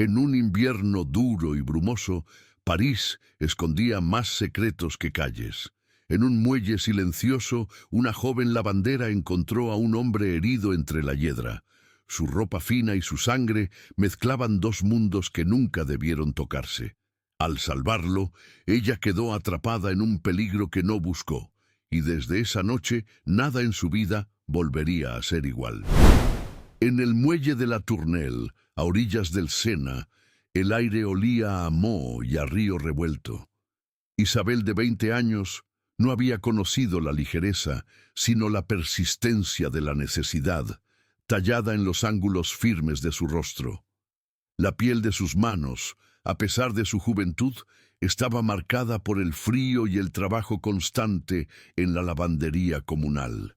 En un invierno duro y brumoso, París escondía más secretos que calles. En un muelle silencioso, una joven lavandera encontró a un hombre herido entre la hiedra. Su ropa fina y su sangre mezclaban dos mundos que nunca debieron tocarse. Al salvarlo, ella quedó atrapada en un peligro que no buscó, y desde esa noche nada en su vida volvería a ser igual. En el muelle de la Tournelle, a orillas del Sena, el aire olía a moho y a río revuelto. Isabel, de 20 años, no había conocido la ligereza, sino la persistencia de la necesidad, tallada en los ángulos firmes de su rostro. La piel de sus manos, a pesar de su juventud, estaba marcada por el frío y el trabajo constante en la lavandería comunal.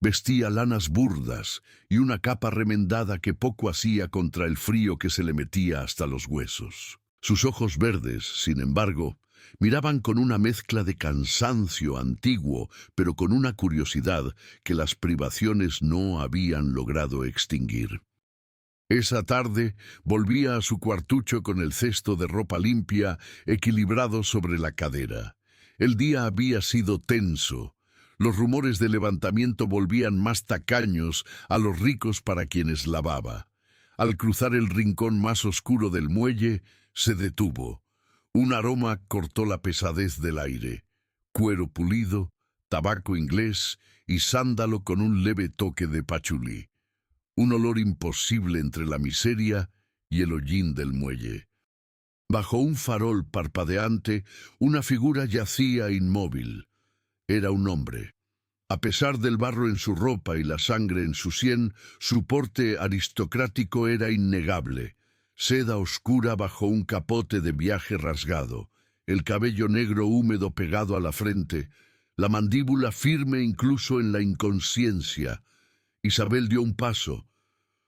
Vestía lanas burdas y una capa remendada que poco hacía contra el frío que se le metía hasta los huesos. Sus ojos verdes, sin embargo, miraban con una mezcla de cansancio antiguo, pero con una curiosidad que las privaciones no habían logrado extinguir. Esa tarde volvía a su cuartucho con el cesto de ropa limpia equilibrado sobre la cadera. El día había sido tenso. Los rumores de levantamiento volvían más tacaños a los ricos para quienes lavaba. Al cruzar el rincón más oscuro del muelle, se detuvo. Un aroma cortó la pesadez del aire. Cuero pulido, tabaco inglés y sándalo con un leve toque de pachulí. Un olor imposible entre la miseria y el hollín del muelle. Bajo un farol parpadeante, una figura yacía inmóvil. Era un hombre. A pesar del barro en su ropa y la sangre en su sien, su porte aristocrático era innegable. Seda oscura bajo un capote de viaje rasgado, el cabello negro húmedo pegado a la frente, la mandíbula firme incluso en la inconsciencia. Isabel dio un paso.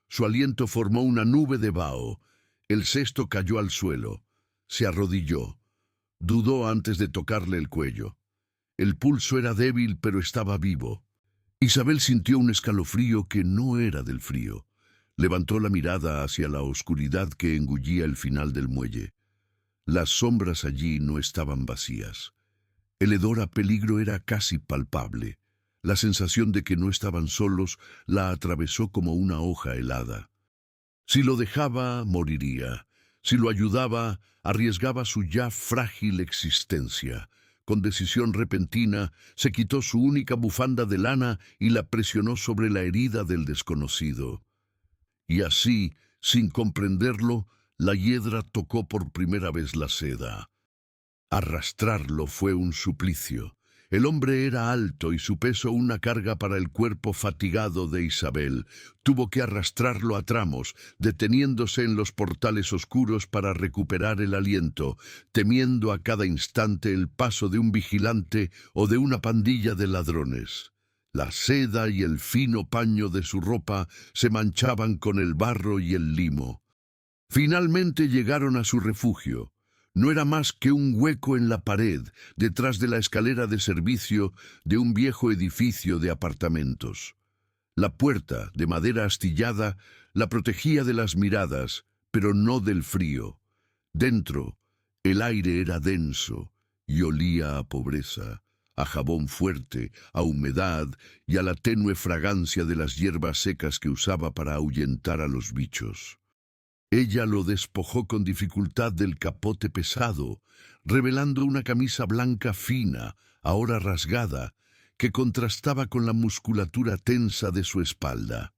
Su aliento formó una nube de vaho. El cesto cayó al suelo. Se arrodilló. Dudó antes de tocarle el cuello. El pulso era débil, pero estaba vivo. Isabel sintió un escalofrío que no era del frío. Levantó la mirada hacia la oscuridad que engullía el final del muelle. Las sombras allí no estaban vacías. El hedor a peligro era casi palpable. La sensación de que no estaban solos la atravesó como una hoja helada. Si lo dejaba, moriría. Si lo ayudaba, arriesgaba su ya frágil existencia. Con decisión repentina, se quitó su única bufanda de lana y la presionó sobre la herida del desconocido. Y así, sin comprenderlo, la hiedra tocó por primera vez la seda. Arrastrarlo fue un suplicio. El hombre era alto y su peso una carga para el cuerpo fatigado de Isabel. Tuvo que arrastrarlo a tramos, deteniéndose en los portales oscuros para recuperar el aliento, temiendo a cada instante el paso de un vigilante o de una pandilla de ladrones. La seda y el fino paño de su ropa se manchaban con el barro y el limo. Finalmente llegaron a su refugio. No era más que un hueco en la pared, detrás de la escalera de servicio de un viejo edificio de apartamentos. La puerta, de madera astillada, la protegía de las miradas, pero no del frío. Dentro, el aire era denso y olía a pobreza, a jabón fuerte, a humedad y a la tenue fragancia de las hierbas secas que usaba para ahuyentar a los bichos. Ella lo despojó con dificultad del capote pesado, revelando una camisa blanca fina, ahora rasgada, que contrastaba con la musculatura tensa de su espalda.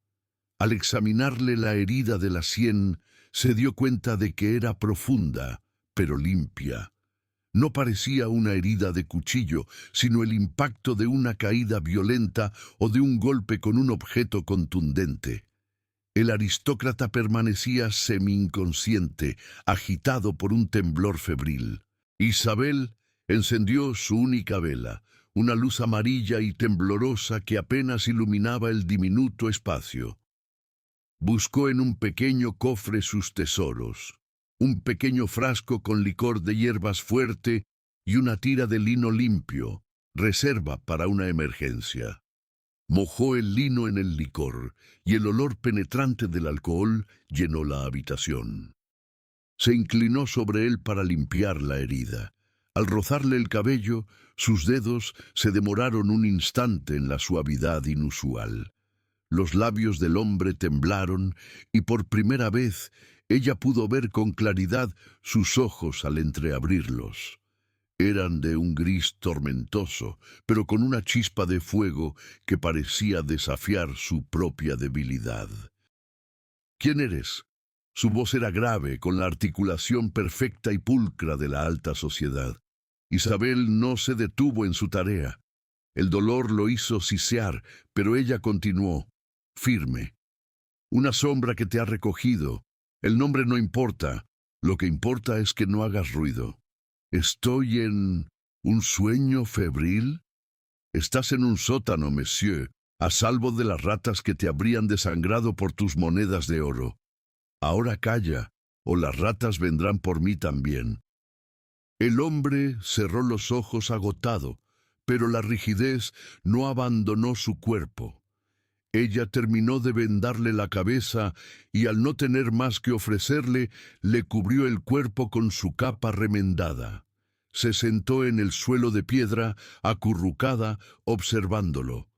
Al examinarle la herida de la sien, se dio cuenta de que era profunda, pero limpia. No parecía una herida de cuchillo, sino el impacto de una caída violenta o de un golpe con un objeto contundente. El aristócrata permanecía semi-inconsciente, agitado por un temblor febril. Isabel encendió su única vela, una luz amarilla y temblorosa que apenas iluminaba el diminuto espacio. Buscó en un pequeño cofre sus tesoros, un pequeño frasco con licor de hierbas fuerte y una tira de lino limpio, reserva para una emergencia. Mojó el lino en el licor y el olor penetrante del alcohol llenó la habitación. Se inclinó sobre él para limpiar la herida. Al rozarle el cabello, sus dedos se demoraron un instante en la suavidad inusual. Los labios del hombre temblaron y por primera vez ella pudo ver con claridad sus ojos al entreabrirlos. Eran de un gris tormentoso, pero con una chispa de fuego que parecía desafiar su propia debilidad. ¿Quién eres? Su voz era grave, con la articulación perfecta y pulcra de la alta sociedad. Isabel no se detuvo en su tarea. El dolor lo hizo sisear, pero ella continuó, firme. Una sombra que te ha recogido. El nombre no importa. Lo que importa es que no hagas ruido. ¿Estoy en un sueño febril? Estás en un sótano, monsieur, a salvo de las ratas que te habrían desangrado por tus monedas de oro. Ahora calla, o las ratas vendrán por mí también. El hombre cerró los ojos agotado, pero la rigidez no abandonó su cuerpo. Ella terminó de vendarle la cabeza y al no tener más que ofrecerle, le cubrió el cuerpo con su capa remendada. Se sentó en el suelo de piedra, acurrucada, observándolo.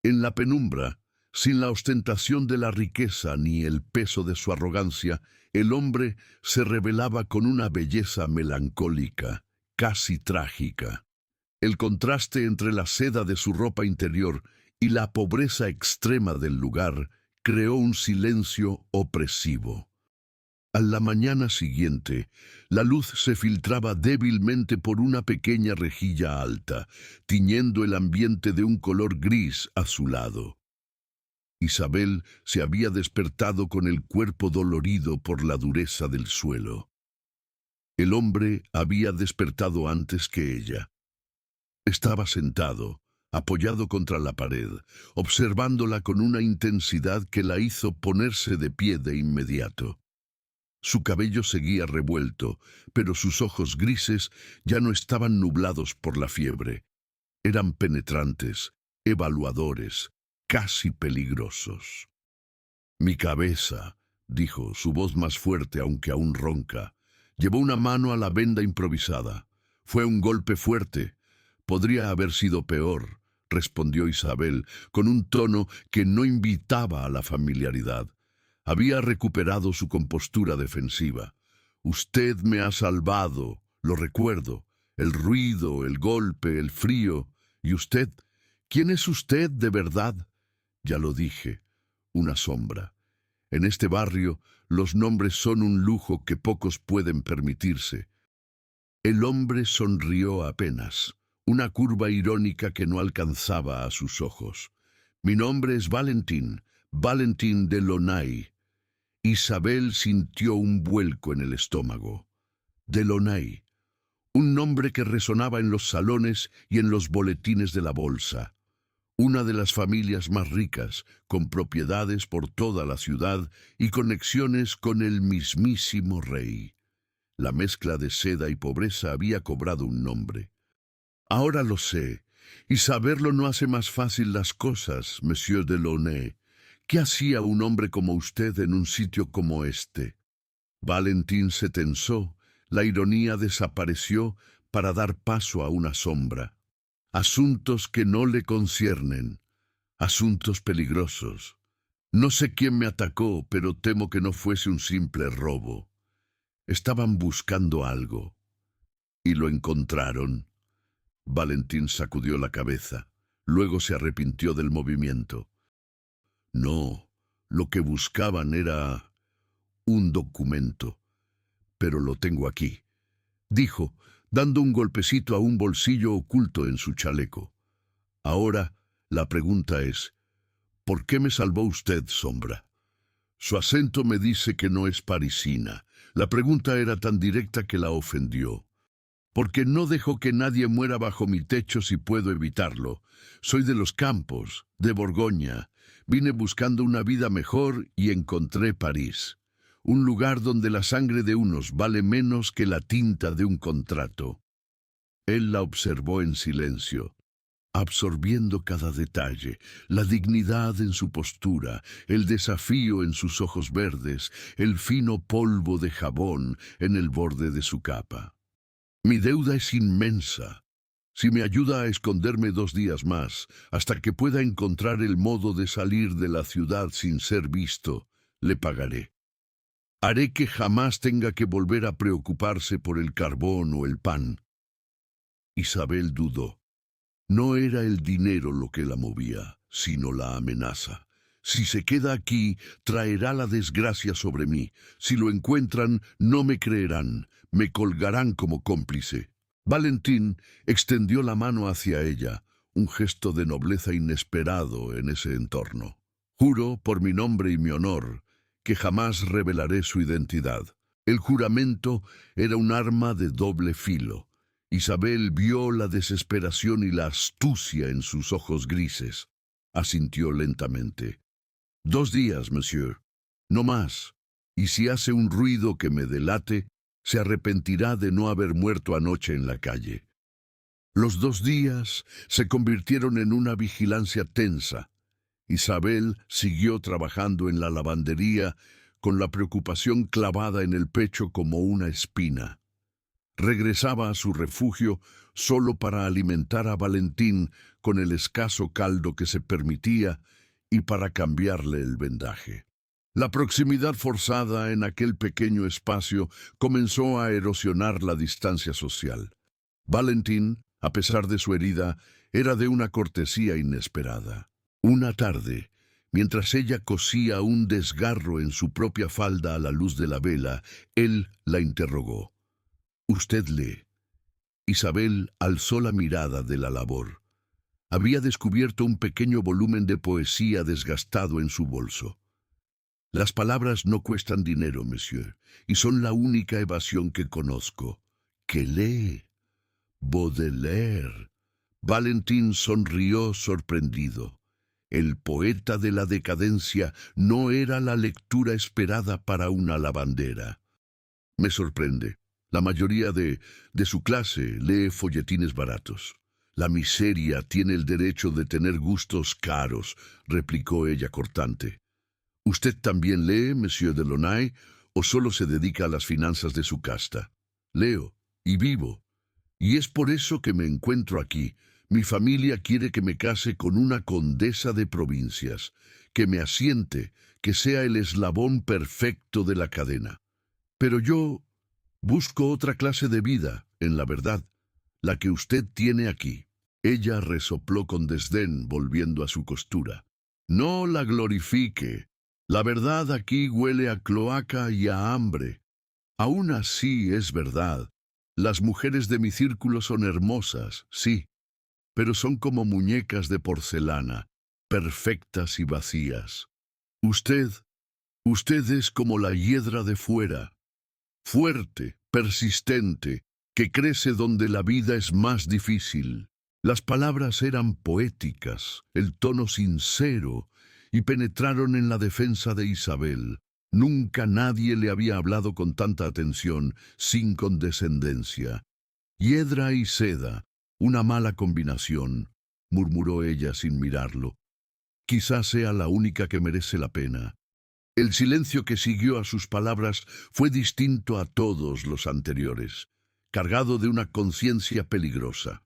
En la penumbra, sin la ostentación de la riqueza ni el peso de su arrogancia, el hombre se revelaba con una belleza melancólica, casi trágica. El contraste entre la seda de su ropa interior y la pobreza extrema del lugar creó un silencio opresivo. A la mañana siguiente, la luz se filtraba débilmente por una pequeña rejilla alta, tiñendo el ambiente de un color gris azulado. Isabel se había despertado con el cuerpo dolorido por la dureza del suelo. El hombre había despertado antes que ella. Estaba sentado, apoyado contra la pared, observándola con una intensidad que la hizo ponerse de pie de inmediato. Su cabello seguía revuelto, pero sus ojos grises ya no estaban nublados por la fiebre. Eran penetrantes, evaluadores, casi peligrosos. «Mi cabeza», dijo, su voz más fuerte aunque aún ronca. Llevó una mano a la venda improvisada. «Fue un golpe fuerte. Podría haber sido peor», respondió Isabel, con un tono que no invitaba a la familiaridad. Había recuperado su compostura defensiva. «Usted me ha salvado, lo recuerdo. El ruido, el golpe, el frío. ¿Y usted? ¿Quién es usted de verdad?» «Ya lo dije, una sombra. En este barrio, los nombres son un lujo que pocos pueden permitirse». El hombre sonrió apenas, una curva irónica que no alcanzaba a sus ojos. «Mi nombre es Valentín, Valentín de Launay». Isabel sintió un vuelco en el estómago. De Launay, un nombre que resonaba en los salones y en los boletines de la bolsa. Una de las familias más ricas, con propiedades por toda la ciudad y conexiones con el mismísimo rey. La mezcla de seda y pobreza había cobrado un nombre. «Ahora lo sé, y saberlo no hace más fácil las cosas, monsieur de Launay. ¿Qué hacía un hombre como usted en un sitio como este?» Valentín se tensó, la ironía desapareció para dar paso a una sombra. «Asuntos que no le conciernen, asuntos peligrosos. No sé quién me atacó, pero temo que no fuese un simple robo. Estaban buscando algo. ¿Y lo encontraron?» Valentín sacudió la cabeza. Luego se arrepintió del movimiento. «No, lo que buscaban era un documento, pero lo tengo aquí», dijo, dando un golpecito a un bolsillo oculto en su chaleco. «Ahora, la pregunta es, ¿por qué me salvó usted, sombra?» Su acento me dice que no es parisina. La pregunta era tan directa que la ofendió. «Porque no dejo que nadie muera bajo mi techo si puedo evitarlo. Soy de los campos, de Borgoña. Vine buscando una vida mejor y encontré París. Un lugar donde la sangre de unos vale menos que la tinta de un contrato». Él la observó en silencio. absorbiendo cada detalle, la dignidad en su postura, el desafío en sus ojos verdes, el fino polvo de jabón en el borde de su capa. Mi deuda es inmensa. Si me ayuda a esconderme 2 días más, hasta que pueda encontrar el modo de salir de la ciudad sin ser visto, le pagaré. Haré que jamás tenga que volver a preocuparse por el carbón o el pan. Isabel dudó. No era el dinero lo que la movía, sino la amenaza. Si se queda aquí, traerá la desgracia sobre mí. Si lo encuentran, no me creerán, me colgarán como cómplice. Valentín extendió la mano hacia ella, un gesto de nobleza inesperado en ese entorno. Juro, por mi nombre y mi honor, que jamás revelaré su identidad. El juramento era un arma de doble filo. Isabel vio la desesperación y la astucia en sus ojos grises. Asintió lentamente. 2 días, monsieur. No más. Y si hace un ruido que me delate, se arrepentirá de no haber muerto anoche en la calle. Los 2 días se convirtieron en una vigilancia tensa. Isabel siguió trabajando en la lavandería con la preocupación clavada en el pecho como una espina. Regresaba a su refugio solo para alimentar a Valentín con el escaso caldo que se permitía y para cambiarle el vendaje. La proximidad forzada en aquel pequeño espacio comenzó a erosionar la distancia social. Valentín, a pesar de su herida, era de una cortesía inesperada. Una tarde, mientras ella cosía un desgarro en su propia falda a la luz de la vela, él la interrogó. «¿Usted lee?» Isabel alzó la mirada de la labor. Había descubierto un pequeño volumen de poesía desgastado en su bolso. «Las palabras no cuestan dinero, monsieur, y son la única evasión que conozco». «¿Qué lee?» «Baudelaire». Valentín sonrió sorprendido. El poeta de la decadencia no era la lectura esperada para una lavandera. «Me sorprende. La mayoría de su clase lee folletines baratos». «La miseria tiene el derecho de tener gustos caros», replicó ella cortante. «¿Usted también lee, monsieur Delaunay, o solo se dedica a las finanzas de su casta?» «Leo y vivo. Y es por eso que me encuentro aquí. Mi familia quiere que me case con una condesa de provincias, que me asiente, que sea el eslabón perfecto de la cadena. Pero yo busco otra clase de vida, en la verdad, la que usted tiene aquí». Ella resopló con desdén, volviendo a su costura. «No la glorifique. La verdad aquí huele a cloaca y a hambre. Aún así es verdad. Las mujeres de mi círculo son hermosas, sí, pero son como muñecas de porcelana, perfectas y vacías. Usted es como la hiedra de fuera, fuerte, persistente, que crece donde la vida es más difícil». Las palabras eran poéticas, el tono sincero, y penetraron en la defensa de Isabel. Nunca nadie le había hablado con tanta atención, sin condescendencia. «Hiedra y seda, una mala combinación», murmuró ella sin mirarlo. «Quizás sea la única que merece la pena». El silencio que siguió a sus palabras fue distinto a todos los anteriores, cargado de una conciencia peligrosa.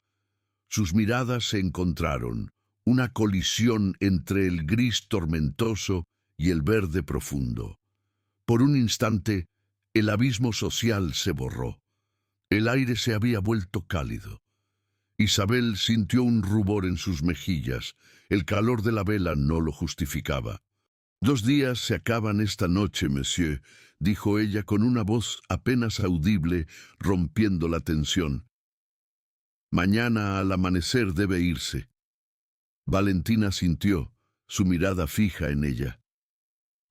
Sus miradas se encontraron, una colisión entre el gris tormentoso y el verde profundo. Por un instante, el abismo social se borró. El aire se había vuelto cálido. Isabel sintió un rubor en sus mejillas. El calor de la vela no lo justificaba. «2 días se acaban esta noche, monsieur», dijo ella con una voz apenas audible, rompiendo la tensión. «Mañana al amanecer debe irse». Valentina sintió, su mirada fija en ella.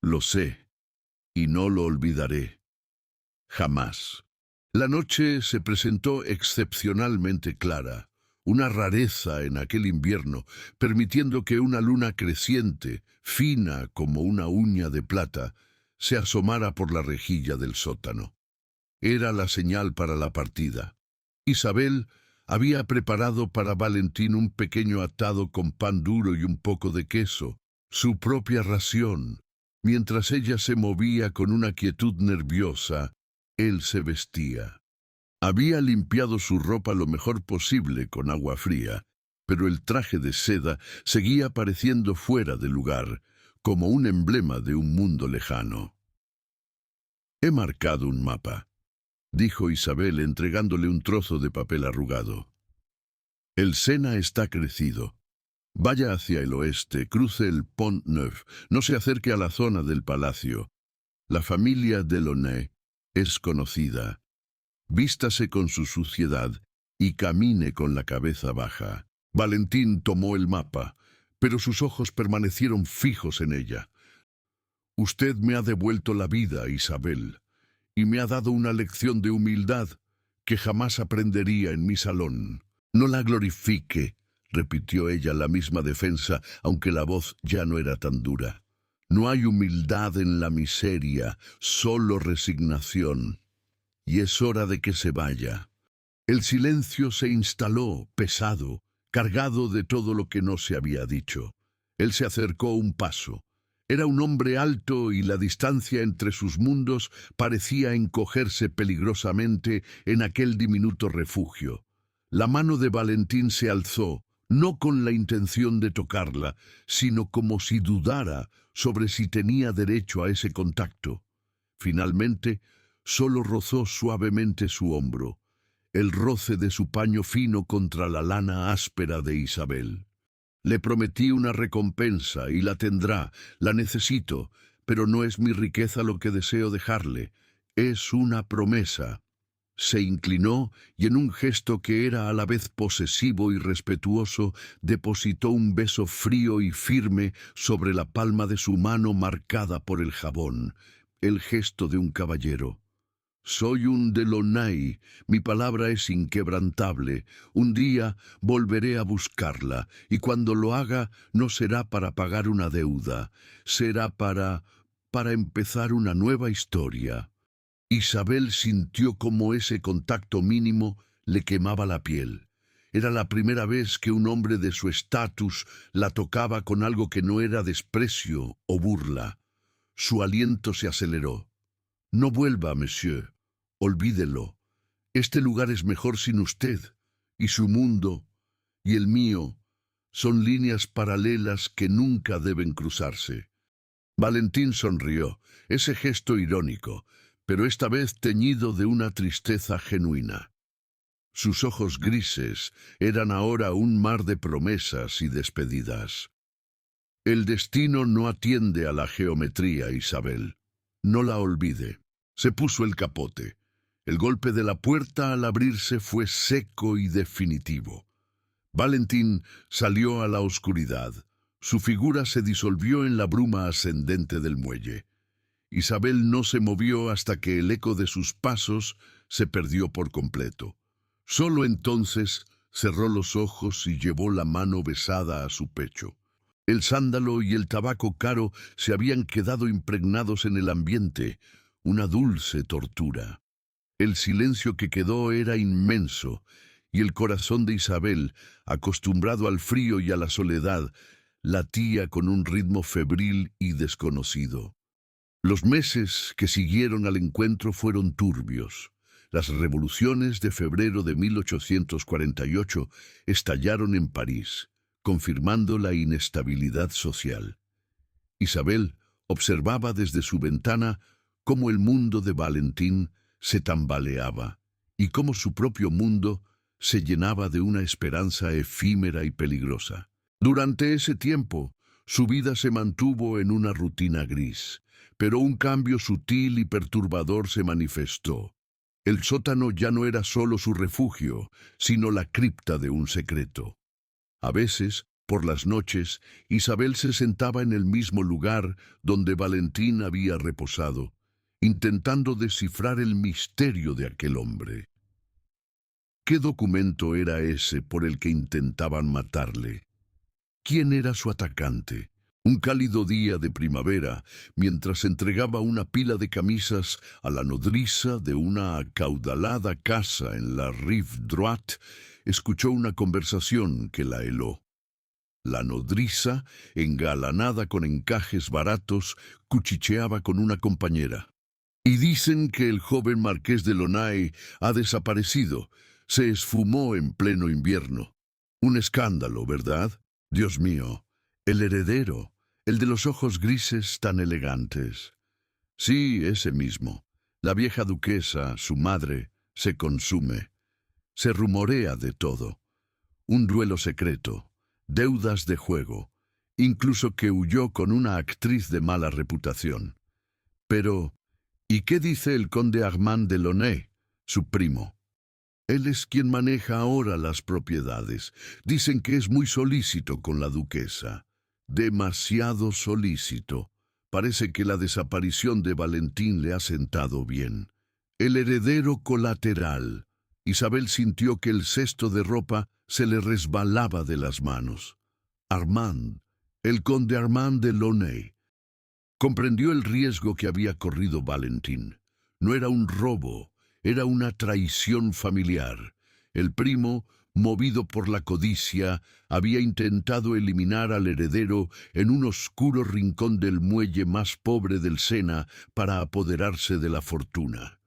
«Lo sé, y no lo olvidaré. Jamás». La noche se presentó excepcionalmente clara, una rareza en aquel invierno, permitiendo que una luna creciente, fina como una uña de plata, se asomara por la rejilla del sótano. Era la señal para la partida. Isabel Había preparado para Valentín un pequeño atado con pan duro y un poco de queso, su propia ración. Mientras ella se movía con una quietud nerviosa, él se vestía. Había limpiado su ropa lo mejor posible con agua fría, pero el traje de seda seguía pareciendo fuera de lugar, como un emblema de un mundo lejano. «He marcado un mapa», dijo Isabel entregándole un trozo de papel arrugado. «El Sena está crecido. Vaya hacia el oeste, cruce el Pont Neuf, no se acerque a la zona del palacio. La familia Delaunay es conocida. Vístase con su suciedad y camine con la cabeza baja». Valentín tomó el mapa, pero sus ojos permanecieron fijos en ella. «Usted me ha devuelto la vida, Isabel, y me ha dado una lección de humildad que jamás aprendería en mi salón». «No la glorifique», repitió ella la misma defensa, aunque la voz ya no era tan dura. «No hay humildad en la miseria, solo resignación. Y es hora de que se vaya». El silencio se instaló, pesado, cargado de todo lo que no se había dicho. Él se acercó un paso. Era un hombre alto y la distancia entre sus mundos parecía encogerse peligrosamente en aquel diminuto refugio. La mano de Valentín se alzó, no con la intención de tocarla, sino como si dudara sobre si tenía derecho a ese contacto. Finalmente, solo rozó suavemente su hombro, el roce de su paño fino contra la lana áspera de Isabel. «Le prometí una recompensa y la tendrá, la necesito, pero no es mi riqueza lo que deseo dejarle, es una promesa». Se inclinó y en un gesto que era a la vez posesivo y respetuoso, depositó un beso frío y firme sobre la palma de su mano marcada por el jabón, el gesto de un caballero. «Soy un Delaunay, mi palabra es inquebrantable. Un día volveré a buscarla, y cuando lo haga no será para pagar una deuda, será para empezar una nueva historia». Isabel sintió como ese contacto mínimo le quemaba la piel. Era la primera vez que un hombre de su estatus la tocaba con algo que no era desprecio o burla. Su aliento se aceleró. «No vuelva, monsieur. Olvídelo. Este lugar es mejor sin usted, y su mundo, y el mío, son líneas paralelas que nunca deben cruzarse». Valentín sonrió, ese gesto irónico, pero esta vez teñido de una tristeza genuina. Sus ojos grises eran ahora un mar de promesas y despedidas. «El destino no atiende a la geometría, Isabel. No la olvide». Se puso el capote. El golpe de la puerta al abrirse fue seco y definitivo. Valentín salió a la oscuridad. Su figura se disolvió en la bruma ascendente del muelle. Isabel no se movió hasta que el eco de sus pasos se perdió por completo. Solo entonces cerró los ojos y llevó la mano besada a su pecho. El sándalo y el tabaco caro se habían quedado impregnados en el ambiente, una dulce tortura. El silencio que quedó era inmenso, y el corazón de Isabel, acostumbrado al frío y a la soledad, latía con un ritmo febril y desconocido. Los meses que siguieron al encuentro fueron turbios. Las revoluciones de febrero de 1848 estallaron en París, confirmando la inestabilidad social. Isabel observaba desde su ventana cómo el mundo de Valentín se tambaleaba y cómo su propio mundo se llenaba de una esperanza efímera y peligrosa. Durante ese tiempo, su vida se mantuvo en una rutina gris, pero un cambio sutil y perturbador se manifestó. El sótano ya no era solo su refugio, sino la cripta de un secreto. A veces, por las noches, Isabel se sentaba en el mismo lugar donde Valentín había reposado, intentando descifrar el misterio de aquel hombre. ¿Qué documento era ese por el que intentaban matarle? ¿Quién era su atacante? Un cálido día de primavera, mientras entregaba una pila de camisas a la nodriza de una acaudalada casa en la Rive Droite, escuchó una conversación que la heló. La nodriza, engalanada con encajes baratos, cuchicheaba con una compañera. Y dicen que el joven marqués de Launay ha desaparecido. Se esfumó en pleno invierno. Un escándalo, ¿verdad? Dios mío, el heredero, el de los ojos grises tan elegantes. Sí, ese mismo. La vieja duquesa, su madre, se consume. Se rumorea de todo. Un duelo secreto, deudas de juego, incluso que huyó con una actriz de mala reputación. Pero, ¿y qué dice el conde Armand de Launay, su primo? Él es quien maneja ahora las propiedades. Dicen que es muy solícito con la duquesa. Demasiado solícito. Parece que la desaparición de Valentín le ha sentado bien. El heredero colateral. Isabel sintió que el cesto de ropa se le resbalaba de las manos. Armand, el conde Armand de Launay. Comprendió el riesgo que había corrido Valentín. No era un robo, era una traición familiar. El primo, movido por la codicia, había intentado eliminar al heredero en un oscuro rincón del muelle más pobre del Sena para apoderarse de la fortuna.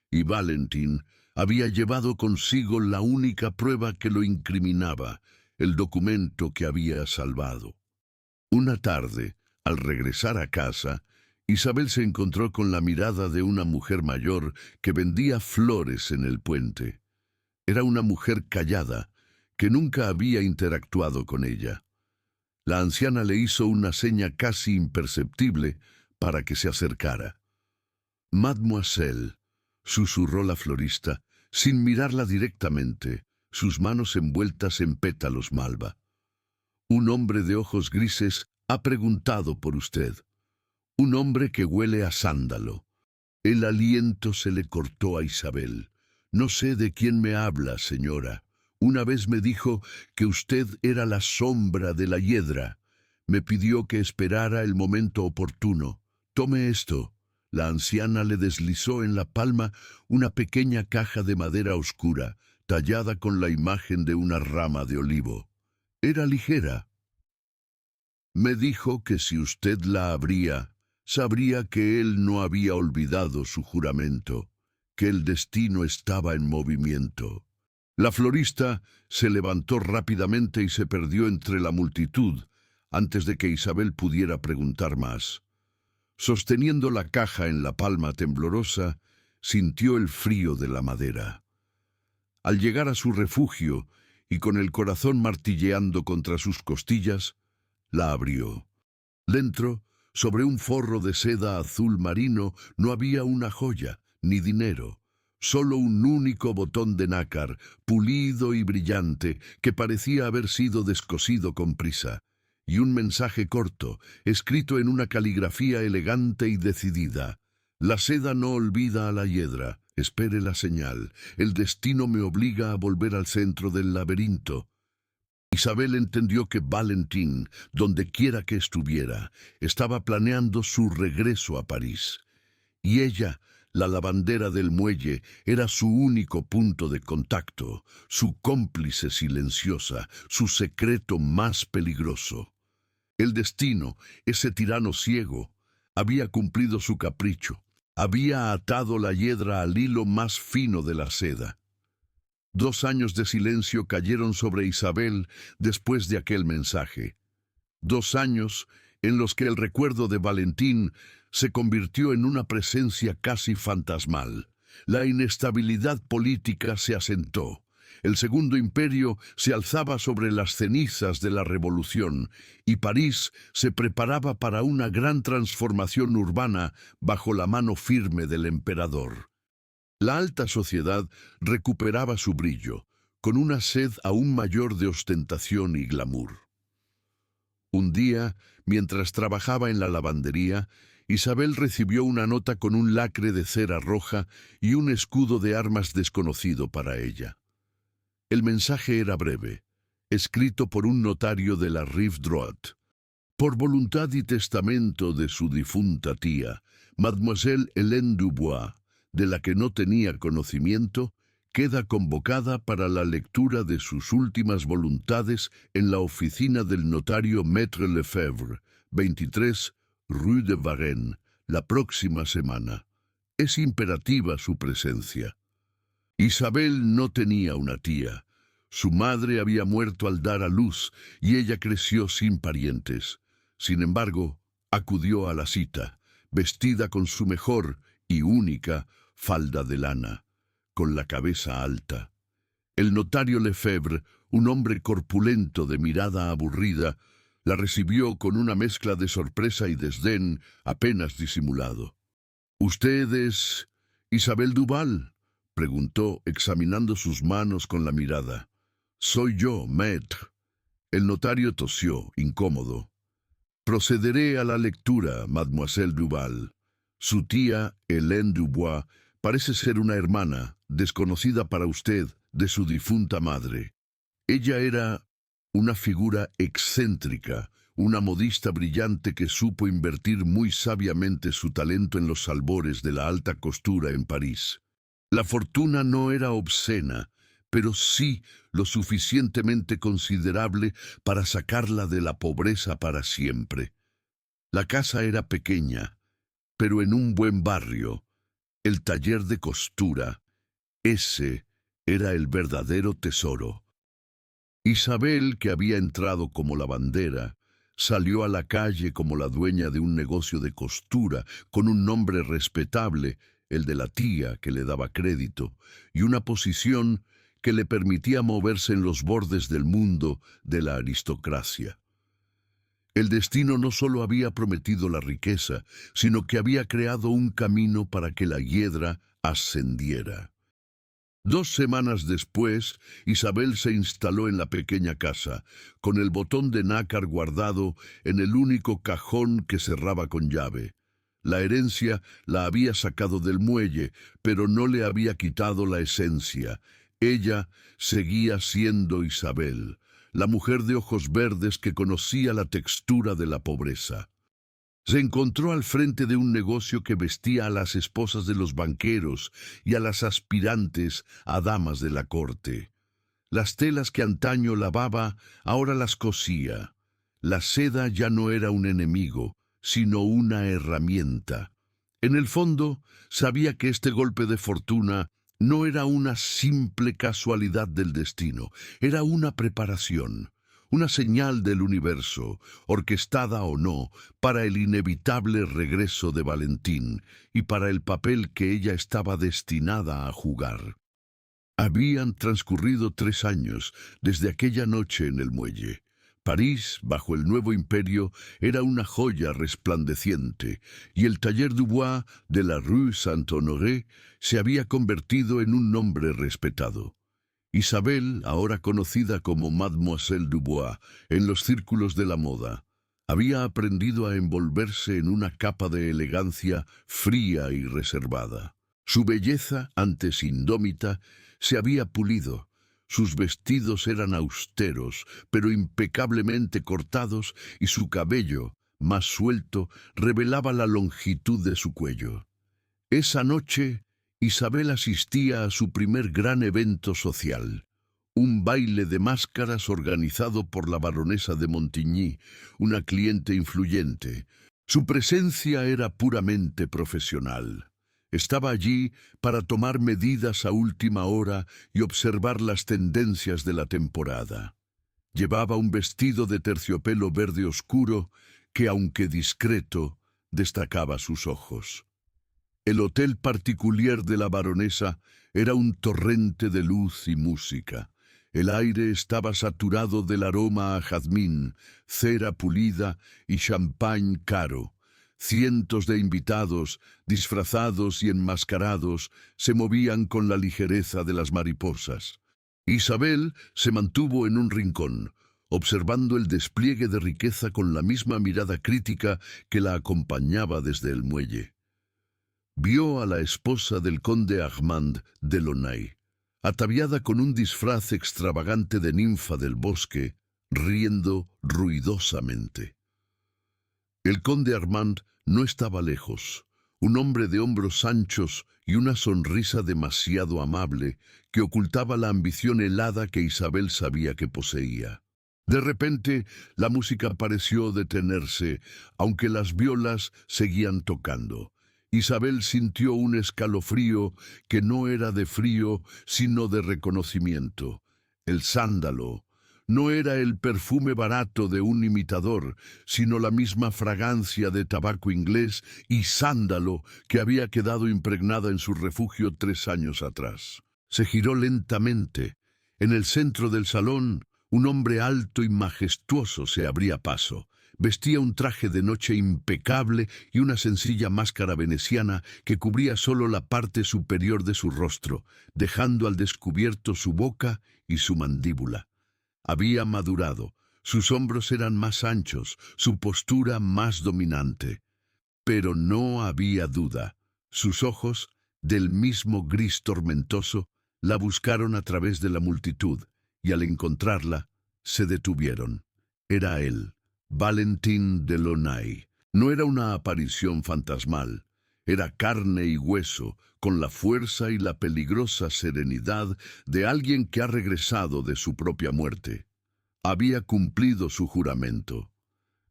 Y Valentín había llevado consigo la única prueba que lo incriminaba, el documento que había salvado. Una tarde, al regresar a casa, Isabel se encontró con la mirada de una mujer mayor que vendía flores en el puente. Era una mujer callada, que nunca había interactuado con ella. La anciana le hizo una seña casi imperceptible para que se acercara. «Mademoiselle», susurró la florista, sin mirarla directamente, sus manos envueltas en pétalos malva. «Un hombre de ojos grises ha preguntado por usted. Un hombre que huele a sándalo». El aliento se le cortó a Isabel. «No sé de quién me habla, señora. Una vez me dijo que usted era la sombra de la hiedra. Me pidió que esperara el momento oportuno. Tome esto». La anciana le deslizó en la palma una pequeña caja de madera oscura, tallada con la imagen de una rama de olivo. Era ligera. «Me dijo que si usted la abría, sabría que él no había olvidado su juramento, que el destino estaba en movimiento». La florista se levantó rápidamente y se perdió entre la multitud, antes de que Isabel pudiera preguntar más. Sosteniendo la caja en la palma temblorosa, sintió el frío de la madera. Al llegar a su refugio, y con el corazón martilleando contra sus costillas, la abrió. Dentro, sobre un forro de seda azul marino, no había una joya, ni dinero, solo un único botón de nácar, pulido y brillante, que parecía haber sido descosido con prisa, y un mensaje corto, escrito en una caligrafía elegante y decidida. «La seda no olvida a la hiedra. Espere la señal. El destino me obliga a volver al centro del laberinto». Isabel entendió que Valentín, donde quiera que estuviera, estaba planeando su regreso a París. Y ella, la lavandera del muelle, era su único punto de contacto, su cómplice silenciosa, su secreto más peligroso. El destino, ese tirano ciego, había cumplido su capricho, había atado la hiedra al hilo más fino de la seda. 2 años de silencio cayeron sobre Isabel después de aquel mensaje. 2 años en los que el recuerdo de Valentín se convirtió en una presencia casi fantasmal. La inestabilidad política se asentó. El Segundo Imperio se alzaba sobre las cenizas de la Revolución y París se preparaba para una gran transformación urbana bajo la mano firme del emperador. La alta sociedad recuperaba su brillo, con una sed aún mayor de ostentación y glamour. Un día, mientras trabajaba en la lavandería, Isabel recibió una nota con un lacre de cera roja y un escudo de armas desconocido para ella. El mensaje era breve, escrito por un notario de la Rive Droite. Por voluntad y testamento de su difunta tía, Mademoiselle Hélène Dubois, de la que no tenía conocimiento, queda convocada para la lectura de sus últimas voluntades en la oficina del notario Maître Lefebvre, 23 Rue de Varennes, la próxima semana. Es imperativa su presencia. Isabel no tenía una tía. Su madre había muerto al dar a luz y ella creció sin parientes. Sin embargo, acudió a la cita, vestida con su mejor y única falda de lana, con la cabeza alta. El notario Lefebvre, un hombre corpulento de mirada aburrida, la recibió con una mezcla de sorpresa y desdén apenas disimulado. «¿Usted es Isabel Duval?», preguntó, examinando sus manos con la mirada. «Soy yo, maître». El notario tosió, incómodo. «Procederé a la lectura, mademoiselle Duval. Su tía, Hélène Dubois, parece ser una hermana, desconocida para usted, de su difunta madre. Ella era una figura excéntrica, una modista brillante que supo invertir muy sabiamente su talento en los albores de la alta costura en París. La fortuna no era obscena, pero sí lo suficientemente considerable para sacarla de la pobreza para siempre. La casa era pequeña, pero en un buen barrio. El taller de costura, ese era el verdadero tesoro. Isabel, que había entrado como lavandera, salió a la calle como la dueña de un negocio de costura, con un nombre respetable, el de la tía que le daba crédito, y una posición que le permitía moverse en los bordes del mundo de la aristocracia. El destino no solo había prometido la riqueza, sino que había creado un camino para que la hiedra ascendiera. 2 semanas después, Isabel se instaló en la pequeña casa, con el botón de nácar guardado en el único cajón que cerraba con llave. La herencia la había sacado del muelle, pero no le había quitado la esencia. Ella seguía siendo Isabel, la mujer de ojos verdes que conocía la textura de la pobreza. Se encontró al frente de un negocio que vestía a las esposas de los banqueros y a las aspirantes a damas de la corte. Las telas que antaño lavaba, ahora las cosía. La seda ya no era un enemigo, sino una herramienta. En el fondo, sabía que este golpe de fortuna no era una simple casualidad del destino, era una preparación. Una señal del universo, orquestada o no, para el inevitable regreso de Valentín y para el papel que ella estaba destinada a jugar. Habían transcurrido 3 años desde aquella noche en el muelle. París, bajo el nuevo imperio, era una joya resplandeciente, y el taller Dubois de la Rue Saint-Honoré se había convertido en un nombre respetado. Isabel, ahora conocida como Mademoiselle Dubois en los círculos de la moda, había aprendido a envolverse en una capa de elegancia fría y reservada. Su belleza, antes indómita, se había pulido. Sus vestidos eran austeros, pero impecablemente cortados, y su cabello, más suelto, revelaba la longitud de su cuello. Esa noche, Isabel asistía a su primer gran evento social, un baile de máscaras organizado por la baronesa de Montigny, una cliente influyente. Su presencia era puramente profesional. Estaba allí para tomar medidas a última hora y observar las tendencias de la temporada. Llevaba un vestido de terciopelo verde oscuro que, aunque discreto, destacaba sus ojos. El hotel particular de la baronesa era un torrente de luz y música. El aire estaba saturado del aroma a jazmín, cera pulida y champán caro. Cientos de invitados, disfrazados y enmascarados, se movían con la ligereza de las mariposas. Isabel se mantuvo en un rincón, observando el despliegue de riqueza con la misma mirada crítica que la acompañaba desde el muelle. Vio a la esposa del conde Armand de Launay, ataviada con un disfraz extravagante de ninfa del bosque, riendo ruidosamente. El conde Armand no estaba lejos. un hombre de hombros anchos y una sonrisa demasiado amable que ocultaba la ambición helada que Isabel sabía que poseía. De repente, la música pareció detenerse, aunque las violas seguían tocando. Isabel sintió un escalofrío que no era de frío, sino de reconocimiento. El sándalo no era el perfume barato de un imitador, sino la misma fragancia de tabaco inglés y sándalo que había quedado impregnada en su refugio 3 años atrás. Se giró lentamente. En el centro del salón, un hombre alto y majestuoso se abría paso. Vestía un traje de noche impecable y una sencilla máscara veneciana que cubría solo la parte superior de su rostro, dejando al descubierto su boca y su mandíbula. Había madurado, sus hombros eran más anchos, su postura más dominante. Pero no había duda. Sus ojos, del mismo gris tormentoso, la buscaron a través de la multitud, y al encontrarla, se detuvieron. Era él, Valentin Delaunay. No era una aparición fantasmal, era carne y hueso, con la fuerza y la peligrosa serenidad de alguien que ha regresado de su propia muerte. Había cumplido su juramento.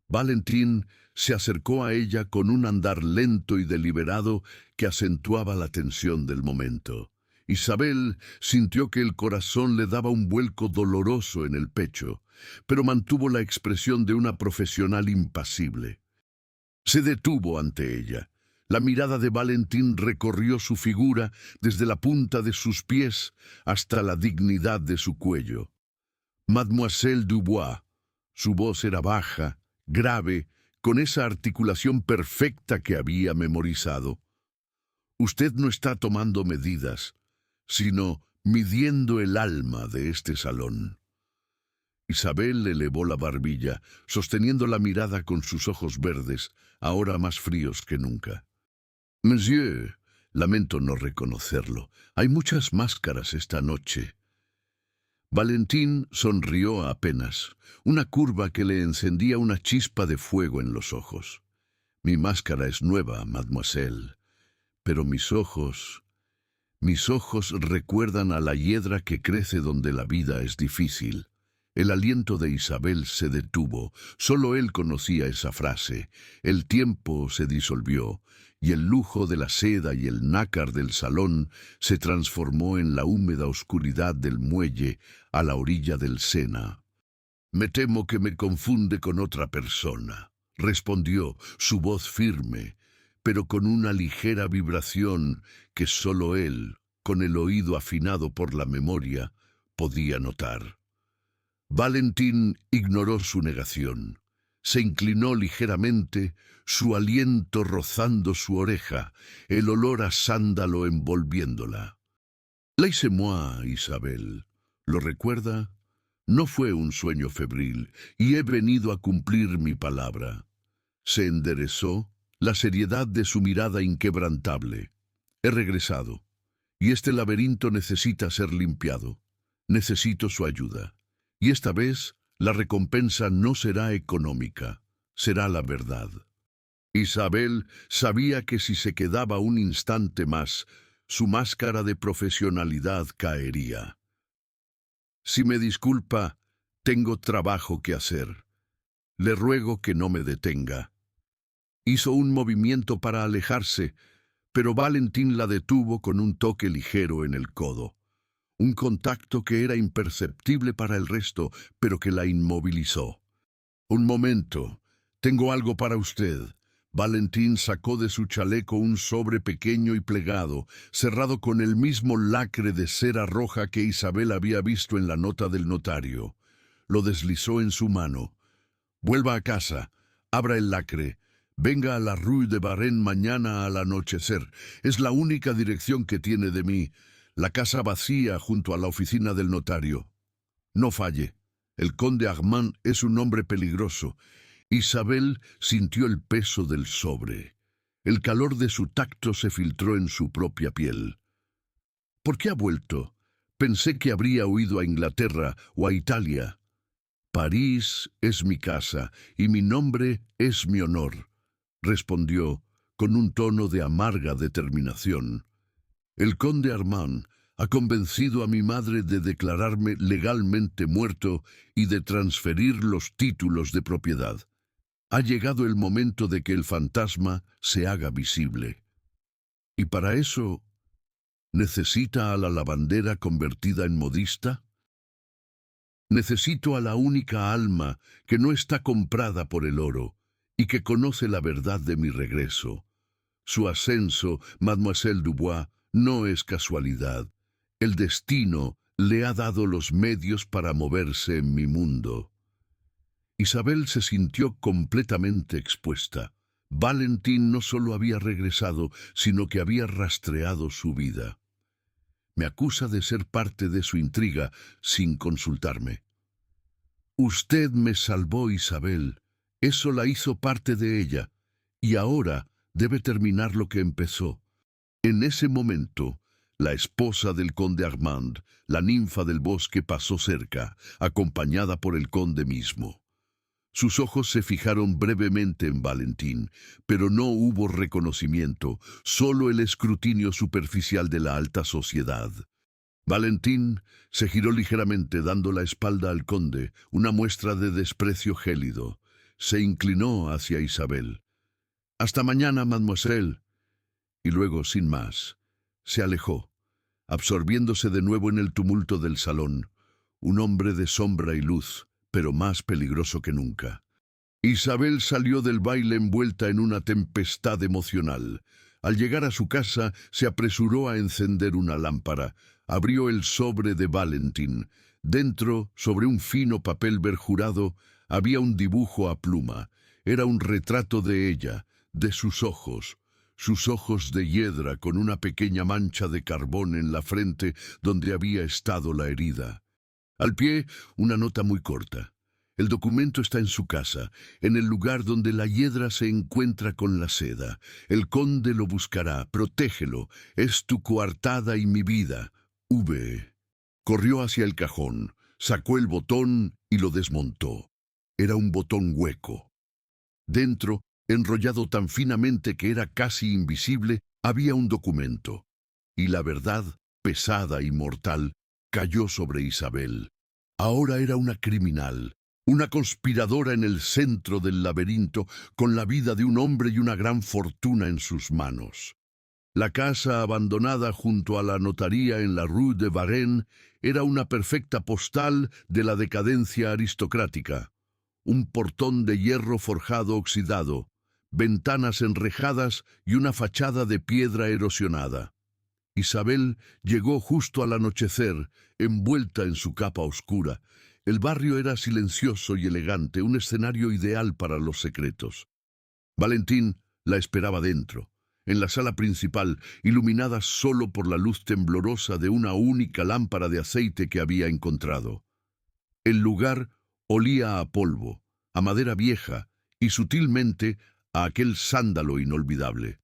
Valentin se acercó a ella con un andar lento y deliberado que acentuaba la tensión del momento. Isabel sintió que el corazón le daba un vuelco doloroso en el pecho, pero mantuvo la expresión de una profesional impasible. Se detuvo ante ella. La mirada de Valentin recorrió su figura desde la punta de sus pies hasta la dignidad de su cuello. Mademoiselle Dubois. Su voz era baja, grave, con esa articulación perfecta que había memorizado. Usted no está tomando medidas, sino midiendo el alma de este salón. Isabel elevó la barbilla, sosteniendo la mirada con sus ojos verdes, ahora más fríos que nunca. Monsieur, lamento no reconocerlo. Hay muchas máscaras esta noche. Valentin sonrió apenas, una curva que le encendía una chispa de fuego en los ojos. Mi máscara es nueva, mademoiselle, pero mis ojos recuerdan a la hiedra que crece donde la vida es difícil. El aliento de Isabel se detuvo. Solo él conocía esa frase. El tiempo se disolvió, y el lujo de la seda y el nácar del salón se transformó en la húmeda oscuridad del muelle a la orilla del Sena. «Me temo que me confunde con otra persona», respondió, su voz firme, pero con una ligera vibración que solo él, con el oído afinado por la memoria, podía notar. Valentin ignoró su negación. Se inclinó ligeramente, su aliento rozando su oreja, el olor a sándalo envolviéndola. «Laissez-moi, Isabel. ¿Lo recuerda? No fue un sueño febril, y he venido a cumplir mi palabra». Se enderezó, la seriedad de su mirada inquebrantable. «He regresado, y este laberinto necesita ser limpiado. Necesito su ayuda. Y esta vez, la recompensa no será económica, será la verdad». Isabel sabía que si se quedaba un instante más, su máscara de profesionalidad caería. «Si me disculpa, tengo trabajo que hacer. Le ruego que no me detenga». Hizo un movimiento para alejarse, pero Valentin la detuvo con un toque ligero en el codo. Un contacto que era imperceptible para el resto, pero que la inmovilizó. «Un momento, tengo algo para usted». Valentin sacó de su chaleco un sobre pequeño y plegado, cerrado con el mismo lacre de cera roja que Isabel había visto en la nota del notario. Lo deslizó en su mano. «Vuelva a casa, abra el lacre, venga a la Rue de Varenne mañana al anochecer. Es la única dirección que tiene de mí, la casa vacía junto a la oficina del notario. No falle, el conde Armand es un hombre peligroso». Isabel sintió el peso del sobre. El calor de su tacto se filtró en su propia piel. «¿Por qué ha vuelto? Pensé que habría huido a Inglaterra o a Italia». «París es mi casa y mi nombre es mi honor», respondió con un tono de amarga determinación. El conde Armand ha convencido a mi madre de declararme legalmente muerto y de transferir los títulos de propiedad. Ha llegado el momento de que el fantasma se haga visible. Y para eso, ¿necesita a la lavandera convertida en modista? Necesito a la única alma que no está comprada por el oro y que conoce la verdad de mi regreso. Su ascenso, Mademoiselle Dubois, no es casualidad. El destino le ha dado los medios para moverse en mi mundo. Isabel se sintió completamente expuesta. Valentín no solo había regresado, sino que había rastreado su vida. Me acusa de ser parte de su intriga sin consultarme. Usted me salvó, Isabel. Eso la hizo parte de ella. Y ahora debe terminar lo que empezó. En ese momento, la esposa del conde Armand, la ninfa del bosque, pasó cerca, acompañada por el conde mismo. Sus ojos se fijaron brevemente en Valentín, pero no hubo reconocimiento, solo el escrutinio superficial de la alta sociedad. Valentín se giró ligeramente dando la espalda al conde, una muestra de desprecio gélido. Se inclinó hacia Isabel. «Hasta mañana, mademoiselle». Y luego, sin más, se alejó, absorbiéndose de nuevo en el tumulto del salón, un hombre de sombra y luz, pero más peligroso que nunca. Isabel salió del baile envuelta en una tempestad emocional. Al llegar a su casa, se apresuró a encender una lámpara. Abrió el sobre de Valentín. Dentro, sobre un fino papel berjurado, había un dibujo a pluma. Era un retrato de ella, de sus ojos de hiedra con una pequeña mancha de carbón en la frente donde había estado la herida. Al pie, una nota muy corta. El documento está en su casa, en el lugar donde la hiedra se encuentra con la seda. El conde lo buscará, protégelo, es tu coartada y mi vida. V. Corrió hacia el cajón, sacó el botón y lo desmontó. Era un botón hueco. Dentro, enrollado tan finamente que era casi invisible, había un documento. Y la verdad, pesada y mortal, cayó sobre Isabel. Ahora era una criminal, una conspiradora en el centro del laberinto, con la vida de un hombre y una gran fortuna en sus manos. La casa abandonada junto a la notaría en la Rue de Varennes era una perfecta postal de la decadencia aristocrática. Un portón de hierro forjado oxidado, ventanas enrejadas y una fachada de piedra erosionada. Isabel llegó justo al anochecer, envuelta en su capa oscura. El barrio era silencioso y elegante, un escenario ideal para los secretos. Valentín la esperaba dentro, en la sala principal, iluminada solo por la luz temblorosa de una única lámpara de aceite que había encontrado. El lugar olía a polvo, a madera vieja y sutilmente a aquel sándalo inolvidable.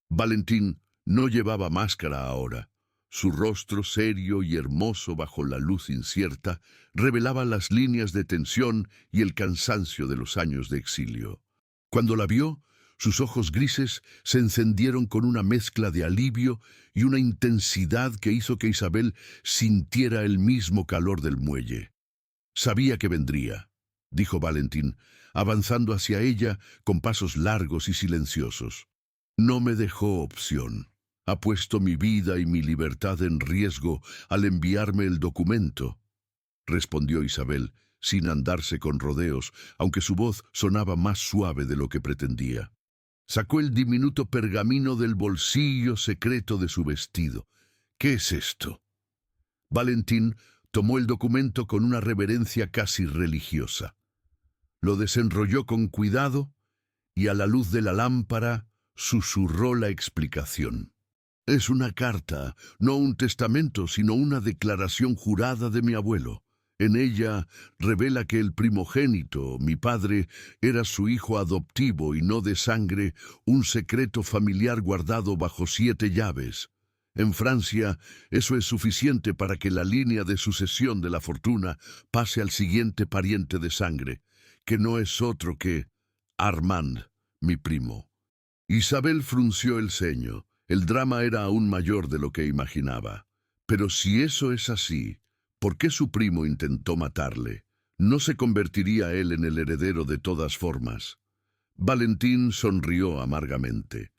Valentín no llevaba máscara ahora. Su rostro serio y hermoso bajo la luz incierta revelaba las líneas de tensión y el cansancio de los años de exilio. Cuando la vio, sus ojos grises se encendieron con una mezcla de alivio y una intensidad que hizo que Isabel sintiera el mismo calor del muelle. Sabía que vendría, dijo Valentín, avanzando hacia ella con pasos largos y silenciosos. No me dejó opción. Ha puesto mi vida y mi libertad en riesgo al enviarme el documento, respondió Isabel, sin andarse con rodeos, aunque su voz sonaba más suave de lo que pretendía. Sacó el diminuto pergamino del bolsillo secreto de su vestido. ¿Qué es esto? Valentín tomó el documento con una reverencia casi religiosa. Lo desenrolló con cuidado y a la luz de la lámpara susurró la explicación. Es una carta, no un testamento, sino una declaración jurada de mi abuelo. En ella revela que el primogénito, mi padre, era su hijo adoptivo y no de sangre, un secreto familiar guardado bajo 7 llaves. En Francia, eso es suficiente para que la línea de sucesión de la fortuna pase al siguiente pariente de sangre, que no es otro que Armand, mi primo. Isabel frunció el ceño. El drama era aún mayor de lo que imaginaba. Pero si eso es así, ¿por qué su primo intentó matarle? ¿No se convertiría él en el heredero de todas formas? Valentín sonrió amargamente.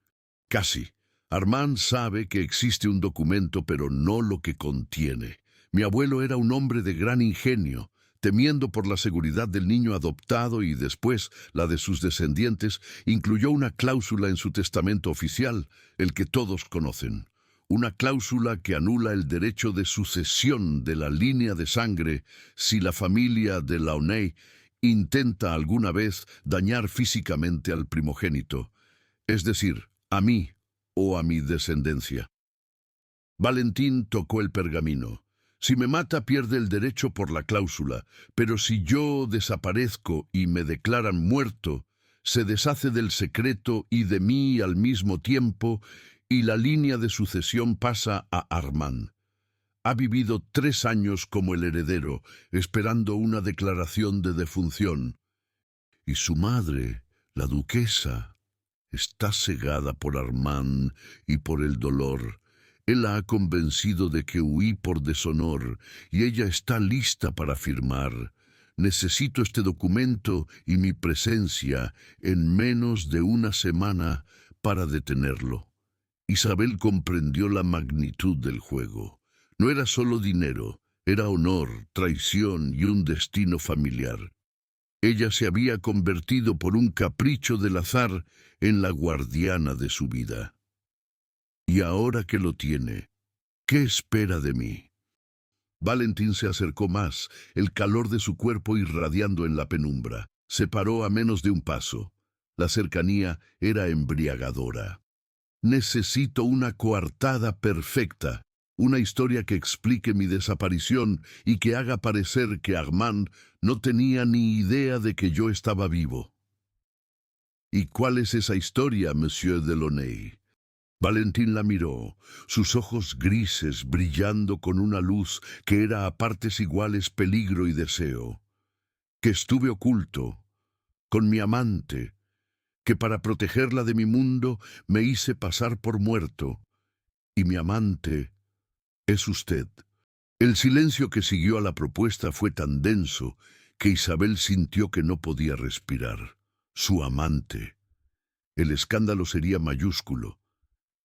Casi. Armand sabe que existe un documento, pero no lo que contiene. Mi abuelo era un hombre de gran ingenio. Temiendo por la seguridad del niño adoptado y después la de sus descendientes, incluyó una cláusula en su testamento oficial, el que todos conocen. Una cláusula que anula el derecho de sucesión de la línea de sangre si la familia de Launay intenta alguna vez dañar físicamente al primogénito, es decir, a mí o a mi descendencia. Valentín tocó el pergamino. Si me mata, pierde el derecho por la cláusula, pero si yo desaparezco y me declaran muerto, se deshace del secreto y de mí al mismo tiempo, y la línea de sucesión pasa a Armand. Ha vivido 3 años como el heredero, esperando una declaración de defunción. Y su madre, la duquesa, está cegada por Armand y por el dolor. Él la ha convencido de que huí por deshonor y ella está lista para firmar. Necesito este documento y mi presencia en menos de una semana para detenerlo. Isabel comprendió la magnitud del juego. No era solo dinero, era honor, traición y un destino familiar. Ella se había convertido por un capricho del azar en la guardiana de su vida. Y ahora que lo tiene, ¿qué espera de mí? Valentín se acercó más, el calor de su cuerpo irradiando en la penumbra. Se paró a menos de un paso. La cercanía era embriagadora. Necesito una coartada perfecta, una historia que explique mi desaparición y que haga parecer que Armand no tenía ni idea de que yo estaba vivo. ¿Y cuál es esa historia, Monsieur Delaunay? Valentín la miró, sus ojos grises brillando con una luz que era a partes iguales peligro y deseo. Que estuve oculto, con mi amante, que para protegerla de mi mundo me hice pasar por muerto, y mi amante es usted. El silencio que siguió a la propuesta fue tan denso que Isabel sintió que no podía respirar. Su amante. El escándalo sería mayúsculo.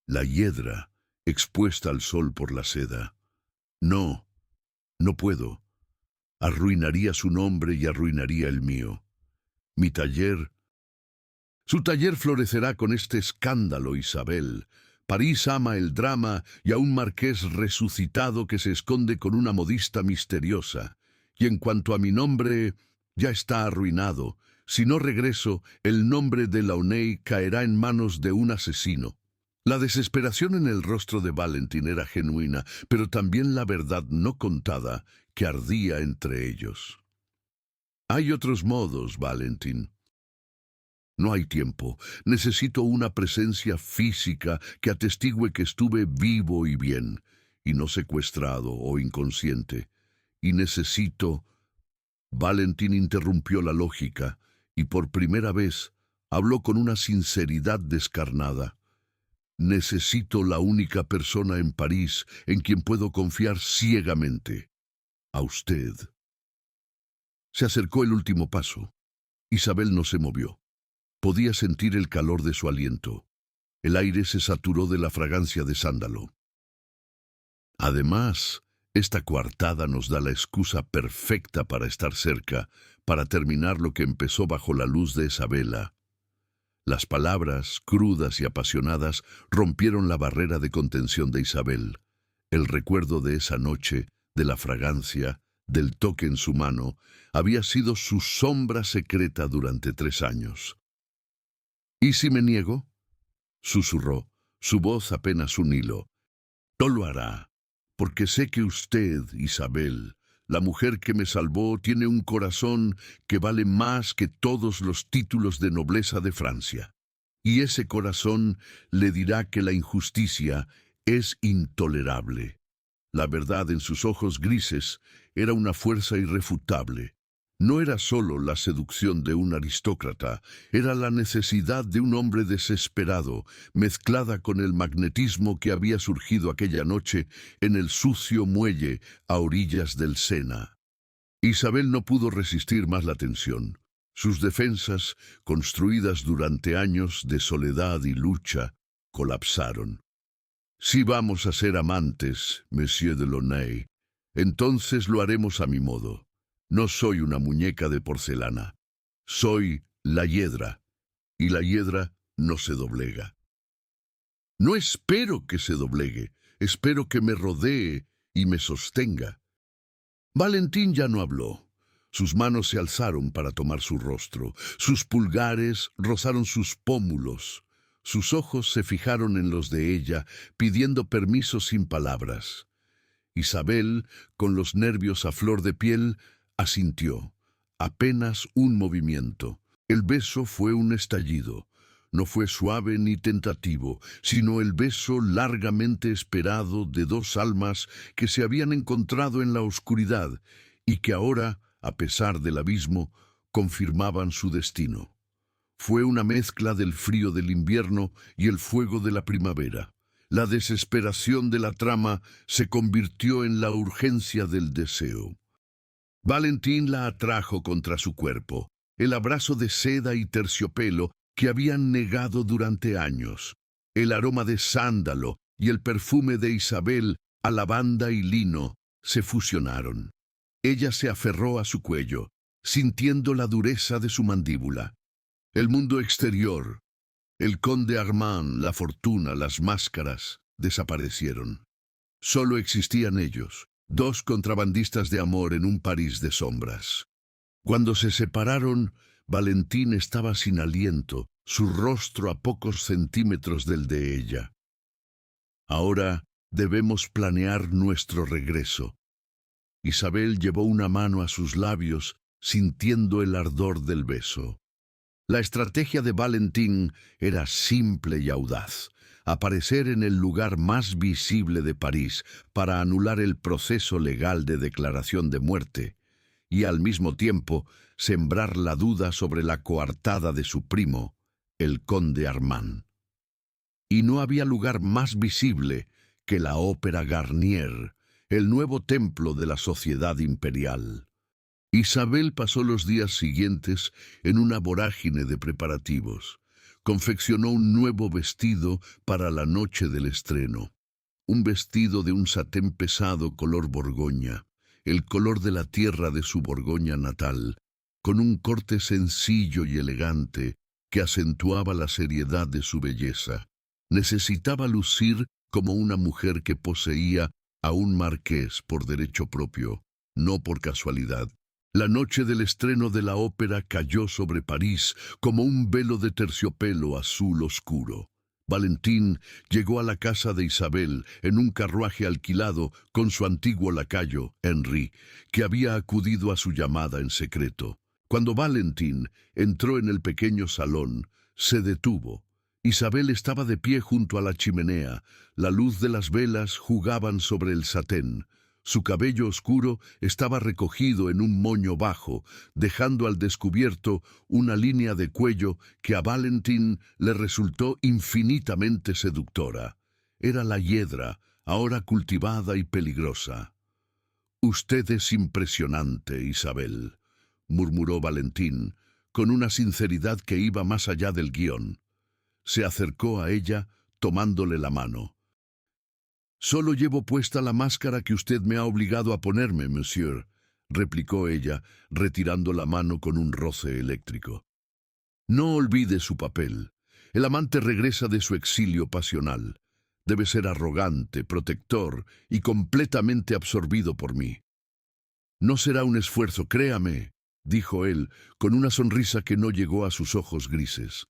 La hiedra, expuesta al sol por la seda. No, no puedo. Arruinaría su nombre y arruinaría el mío. Mi taller... Su taller florecerá con este escándalo, Isabel. París ama el drama y a un marqués resucitado que se esconde con una modista misteriosa. Y en cuanto a mi nombre, ya está arruinado. Si no regreso, el nombre de Launay caerá en manos de un asesino. La desesperación en el rostro de Valentín era genuina, pero también la verdad no contada que ardía entre ellos. Hay otros modos, Valentín. No hay tiempo. Necesito una presencia física que atestigue que estuve vivo y bien, y no secuestrado o inconsciente. Y necesito... Valentín interrumpió la lógica, y por primera vez habló con una sinceridad descarnada. Necesito la única persona en París en quien puedo confiar ciegamente. A usted. Se acercó el último paso. Isabel no se movió. Podía sentir el calor de su aliento. El aire se saturó de la fragancia de sándalo. Además, esta coartada nos da la excusa perfecta para estar cerca, para terminar lo que empezó bajo la luz de esa vela. Las palabras, crudas y apasionadas, rompieron la barrera de contención de Isabel. El recuerdo de esa noche, de la fragancia, del toque en su mano, había sido su sombra secreta durante 3 años. ¿Y si me niego? Susurró, su voz apenas un hilo. No lo hará, porque sé que usted, Isabel, la mujer que me salvó, tiene un corazón que vale más que todos los títulos de nobleza de Francia. Y ese corazón le dirá que la injusticia es intolerable. La verdad en sus ojos grises era una fuerza irrefutable. No era solo la seducción de un aristócrata, era la necesidad de un hombre desesperado, mezclada con el magnetismo que había surgido aquella noche en el sucio muelle a orillas del Sena. Isabel no pudo resistir más la tensión. Sus defensas, construidas durante años de soledad y lucha, colapsaron. Si vamos a ser amantes, Monsieur de Launay, entonces lo haremos a mi modo. No soy una muñeca de porcelana. Soy la hiedra, y la hiedra no se doblega. No espero que se doblegue, espero que me rodee y me sostenga. Valentín ya no habló. Sus manos se alzaron para tomar su rostro, sus pulgares rozaron sus pómulos, sus ojos se fijaron en los de ella, pidiendo permiso sin palabras. Isabel, con los nervios a flor de piel, asintió. Apenas un movimiento. El beso fue un estallido. No fue suave ni tentativo, sino el beso largamente esperado de dos almas que se habían encontrado en la oscuridad y que ahora, a pesar del abismo, confirmaban su destino. Fue una mezcla del frío del invierno y el fuego de la primavera. La desesperación de la trama se convirtió en la urgencia del deseo. Valentín la atrajo contra su cuerpo, el abrazo de seda y terciopelo que habían negado durante años, el aroma de sándalo y el perfume de Isabel a lavanda y lino se fusionaron. Ella se aferró a su cuello, sintiendo la dureza de su mandíbula. El mundo exterior, el conde Armand, la fortuna, las máscaras, desaparecieron. Solo existían ellos, dos contrabandistas de amor en un París de sombras. Cuando se separaron, Valentín estaba sin aliento, su rostro a pocos centímetros del de ella. Ahora debemos planear nuestro regreso. Isabel llevó una mano a sus labios, sintiendo el ardor del beso. La estrategia de Valentín era simple y audaz: aparecer en el lugar más visible de París para anular el proceso legal de declaración de muerte y al mismo tiempo sembrar la duda sobre la coartada de su primo, el conde Armand. Y no había lugar más visible que la Ópera Garnier, el nuevo templo de la sociedad imperial. Isabel pasó los días siguientes en una vorágine de preparativos. Confeccionó un nuevo vestido para la noche del estreno. Un vestido de un satén pesado color Borgoña, el color de la tierra de su Borgoña natal, con un corte sencillo y elegante que acentuaba la seriedad de su belleza. Necesitaba lucir como una mujer que poseía a un marqués por derecho propio, no por casualidad. La noche del estreno de la ópera cayó sobre París como un velo de terciopelo azul oscuro. Valentín llegó a la casa de Isabel en un carruaje alquilado con su antiguo lacayo, Henry, que había acudido a su llamada en secreto. Cuando Valentín entró en el pequeño salón, se detuvo. Isabel estaba de pie junto a la chimenea. La luz de las velas jugaban sobre el satén. Su cabello oscuro estaba recogido en un moño bajo, dejando al descubierto una línea de cuello que a Valentín le resultó infinitamente seductora. Era la hiedra, ahora cultivada y peligrosa. «Usted es impresionante, Isabel», murmuró Valentín, con una sinceridad que iba más allá del guión. Se acercó a ella, tomándole la mano. «Solo llevo puesta la máscara que usted me ha obligado a ponerme, monsieur», replicó ella, retirando la mano con un roce eléctrico. «No olvide su papel. El amante regresa de su exilio pasional. Debe ser arrogante, protector y completamente absorbido por mí». «No será un esfuerzo, créame», dijo él, con una sonrisa que no llegó a sus ojos grises.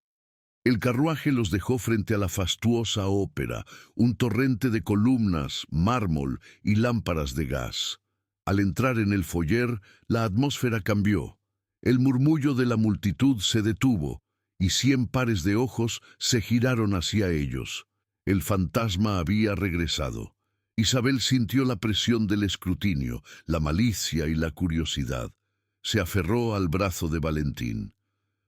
El carruaje los dejó frente a la fastuosa ópera, un torrente de columnas, mármol y lámparas de gas. Al entrar en el foyer, la atmósfera cambió. El murmullo de la multitud se detuvo, y 100 pares de ojos se giraron hacia ellos. El fantasma había regresado. Isabel sintió la presión del escrutinio, la malicia y la curiosidad. se aferró al brazo de Valentín.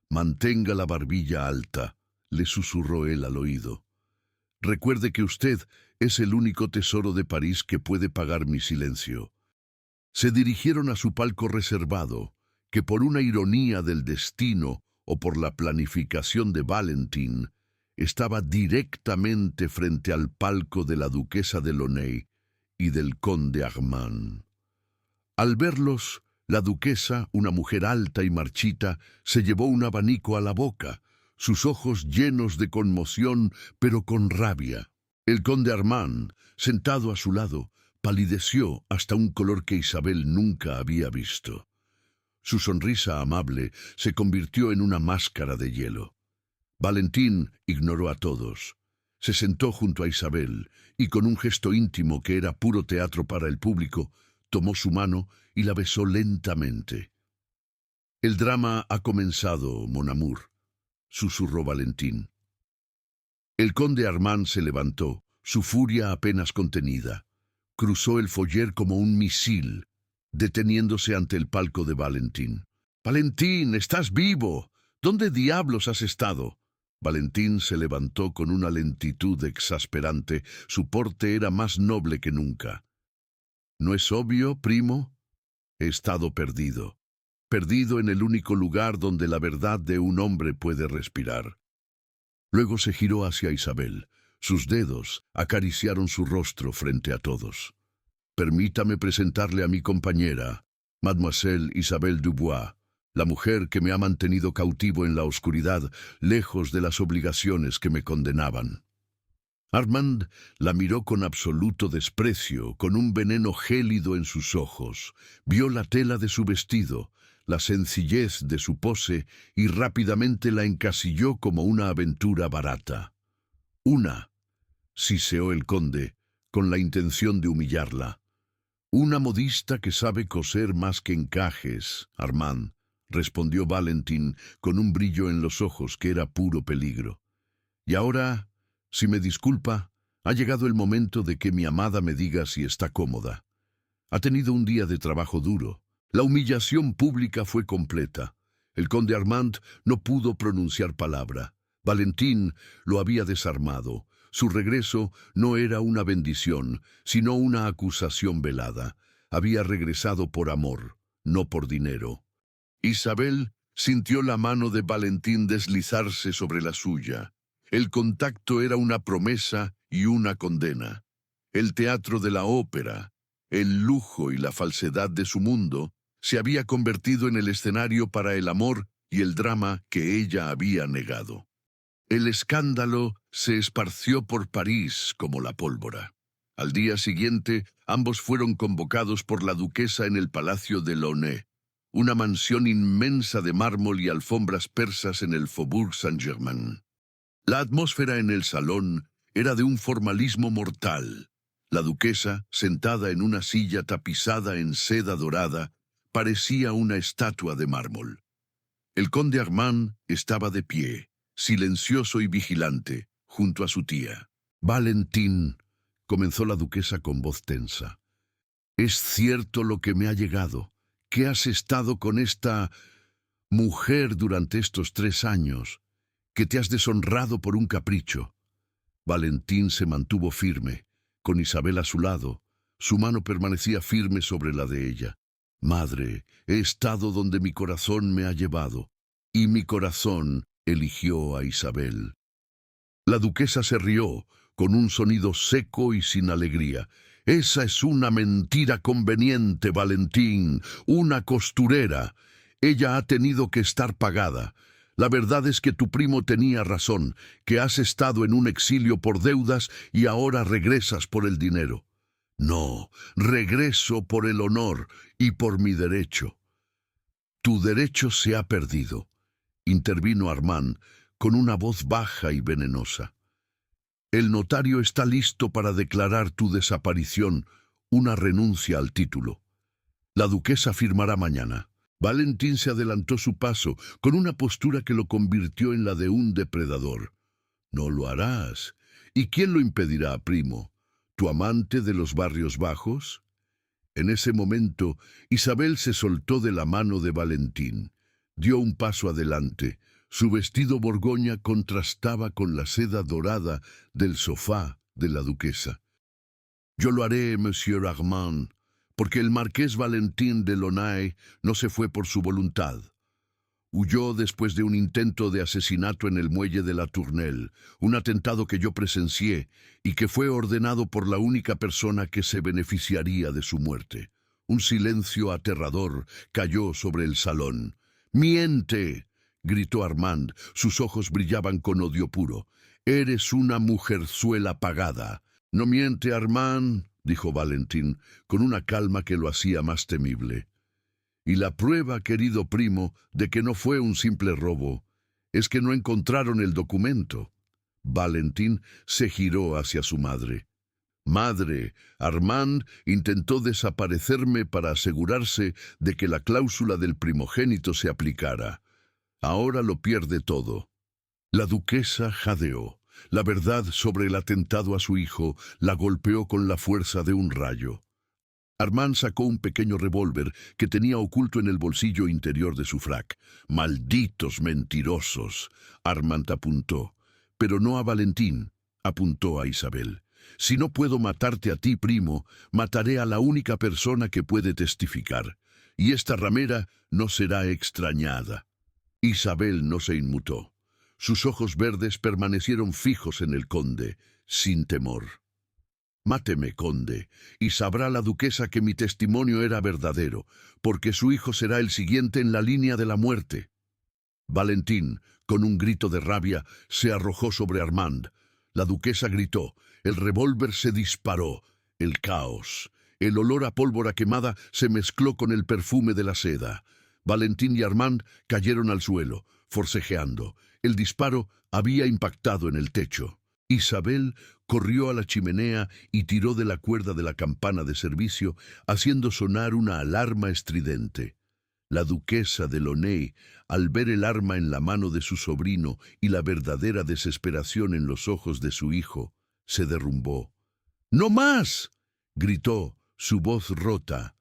«Mantenga la barbilla alta», le susurró él al oído. «Recuerde que usted es el único tesoro de París que puede pagar mi silencio». Se dirigieron a su palco reservado, que por una ironía del destino o por la planificación de Valentín, estaba directamente frente al palco de la duquesa de Launay y del conde Armand. Al verlos, la duquesa, una mujer alta y marchita, se llevó un abanico a la boca, sus ojos llenos de conmoción, pero con rabia. El conde Armand, sentado a su lado, palideció hasta un color que Isabel nunca había visto. Su sonrisa amable se convirtió en una máscara de hielo. Valentín ignoró a todos. Se sentó junto a Isabel y con un gesto íntimo que era puro teatro para el público, tomó su mano y la besó lentamente. «El drama ha comenzado, mon amour», susurró Valentín. El conde Armand se levantó, su furia apenas contenida. Cruzó el foyer como un misil, deteniéndose ante el palco de Valentín. «Valentín, estás vivo. ¿Dónde diablos has estado?» Valentín se levantó con una lentitud exasperante. Su porte era más noble que nunca. «¿No es obvio, primo? He estado perdido. Perdido en el único lugar donde la verdad de un hombre puede respirar». Luego se giró hacia Isabel. Sus dedos acariciaron su rostro frente a todos. «Permítame presentarle a mi compañera, Mademoiselle Isabelle Dubois, la mujer que me ha mantenido cautivo en la oscuridad, lejos de las obligaciones que me condenaban». Armand la miró con absoluto desprecio, con un veneno gélido en sus ojos. Vio la tela de su vestido, la sencillez de su pose y rápidamente la encasilló como una aventura barata. «Una», siseó el conde, con la intención de humillarla. «Una modista que sabe coser más que encajes, Armand», respondió Valentín con un brillo en los ojos que era puro peligro. «Y ahora, si me disculpa, ha llegado el momento de que mi amada me diga si está cómoda. Ha tenido un día de trabajo duro. La humillación pública fue completa. El conde Armand no pudo pronunciar palabra. Valentín lo había desarmado. Su regreso no era una bendición, sino una acusación velada. Había regresado por amor, no por dinero. Isabel sintió la mano de Valentín deslizarse sobre la suya. El contacto era una promesa y una condena. El teatro de la ópera, el lujo y la falsedad de su mundo, se había convertido en el escenario para el amor y el drama que ella había negado. El escándalo se esparció por París como la pólvora. Al día siguiente, ambos fueron convocados por la duquesa en el Palacio de Launay, una mansión inmensa de mármol y alfombras persas en el Faubourg Saint-Germain. La atmósfera en el salón era de un formalismo mortal. La duquesa, sentada en una silla tapizada en seda dorada, parecía una estatua de mármol. El conde Armand estaba de pie, silencioso y vigilante, junto a su tía. «Valentín», comenzó la duquesa con voz tensa, «es cierto lo que me ha llegado, que has estado con esta mujer durante estos 3 años, que te has deshonrado por un capricho». Valentín se mantuvo firme, con Isabel a su lado. Su mano permanecía firme sobre la de ella. «Madre, he estado donde mi corazón me ha llevado, y mi corazón eligió a Isabel». La duquesa se rió, con un sonido seco y sin alegría. «Esa es una mentira conveniente, Valentín, una costurera. Ella ha tenido que estar pagada. La verdad es que tu primo tenía razón, que has estado en un exilio por deudas y ahora regresas por el dinero». «No, regreso por el honor y por mi derecho». «Tu derecho se ha perdido», intervino Armand con una voz baja y venenosa. «El notario está listo para declarar tu desaparición, una renuncia al título. La duquesa firmará mañana». Valentín se adelantó su paso, con una postura que lo convirtió en la de un depredador. «No lo harás. ¿Y quién lo impedirá, primo? ¿Tu amante de los barrios bajos?» En ese momento, Isabel se soltó de la mano de Valentín. Dio un paso adelante. Su vestido borgoña contrastaba con la seda dorada del sofá de la duquesa. «Yo lo haré, Monsieur Armand, porque el marqués Valentín de Launay no se fue por su voluntad. Huyó después de un intento de asesinato en el muelle de la Tournelle, un atentado que yo presencié y que fue ordenado por la única persona que se beneficiaría de su muerte». Un silencio aterrador cayó sobre el salón. «¡Miente!», gritó Armand. Sus ojos brillaban con odio puro. «Eres una mujerzuela pagada». «No miente, Armand», dijo Valentín, con una calma que lo hacía más temible. «Y la prueba, querido primo, de que no fue un simple robo, es que no encontraron el documento». Valentín se giró hacia su madre. «Madre, Armand intentó desaparecerme para asegurarse de que la cláusula del primogénito se aplicara. Ahora lo pierde todo». La duquesa jadeó. La verdad sobre el atentado a su hijo la golpeó con la fuerza de un rayo. Armand sacó un pequeño revólver que tenía oculto en el bolsillo interior de su frac. «¡Malditos mentirosos!», Armand apuntó. «Pero no a Valentín», apuntó a Isabel. «Si no puedo matarte a ti, primo, mataré a la única persona que puede testificar. Y esta ramera no será extrañada». Isabel no se inmutó. Sus ojos verdes permanecieron fijos en el conde, sin temor. «Máteme, conde, y sabrá la duquesa que mi testimonio era verdadero, porque su hijo será el siguiente en la línea de la muerte». Valentín, con un grito de rabia, se arrojó sobre Armand. La duquesa gritó. El revólver se disparó. El caos. El olor a pólvora quemada se mezcló con el perfume de la seda. Valentín y Armand cayeron al suelo, forcejeando. El disparo había impactado en el techo. Isabel corrió a la chimenea y tiró de la cuerda de la campana de servicio, haciendo sonar una alarma estridente. La duquesa de Launay, al ver el arma en la mano de su sobrino y la verdadera desesperación en los ojos de su hijo, se derrumbó. «¡No más!», gritó, su voz rota.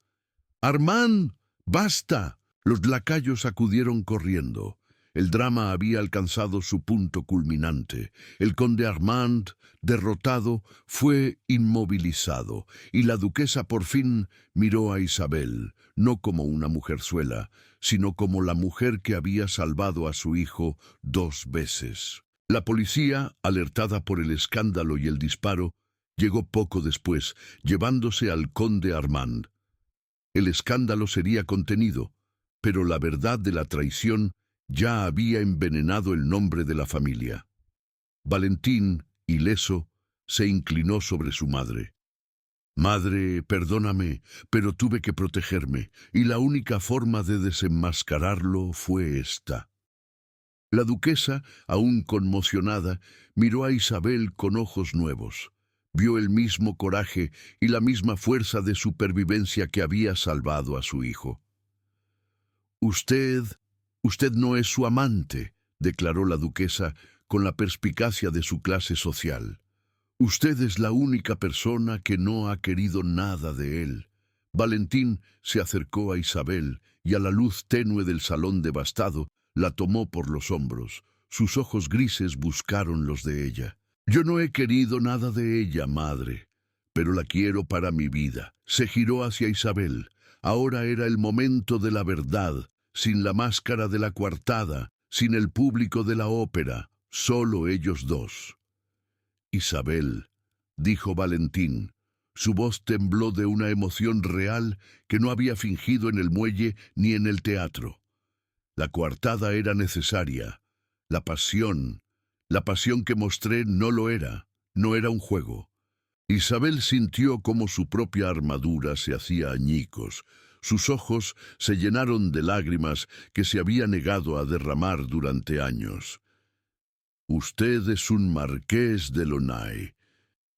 «Armand, basta». Los lacayos acudieron corriendo. El drama había alcanzado su punto culminante. El conde Armand, derrotado, fue inmovilizado, y la duquesa por fin miró a Isabel, no como una mujerzuela, sino como la mujer que había salvado a su hijo 2 veces. La policía, alertada por el escándalo y el disparo, llegó poco después, llevándose al conde Armand. El escándalo sería contenido, pero la verdad de la traición ya había envenenado el nombre de la familia. Valentín, ileso, se inclinó sobre su madre. «Madre, perdóname, pero tuve que protegerme, y la única forma de desenmascararlo fue esta». La duquesa, aún conmocionada, miró a Isabel con ojos nuevos. Vio el mismo coraje y la misma fuerza de supervivencia que había salvado a su hijo. Usted no es su amante», declaró la duquesa con la perspicacia de su clase social. «Usted es la única persona que no ha querido nada de él». Valentín se acercó a Isabel y a la luz tenue del salón devastado la tomó por los hombros. Sus ojos grises buscaron los de ella. «Yo no he querido nada de ella, madre, pero la quiero para mi vida». Se giró hacia Isabel. Ahora era el momento de la verdad. Sin la máscara de la coartada, sin el público de la ópera, solo ellos dos. «Isabel», dijo Valentín. Su voz tembló de una emoción real que no había fingido en el muelle ni en el teatro. La coartada era necesaria. La pasión que mostré no lo era, no era un juego. Isabel sintió cómo su propia armadura se hacía añicos. Sus ojos se llenaron de lágrimas que se había negado a derramar durante años. «Usted es un marqués de Launay,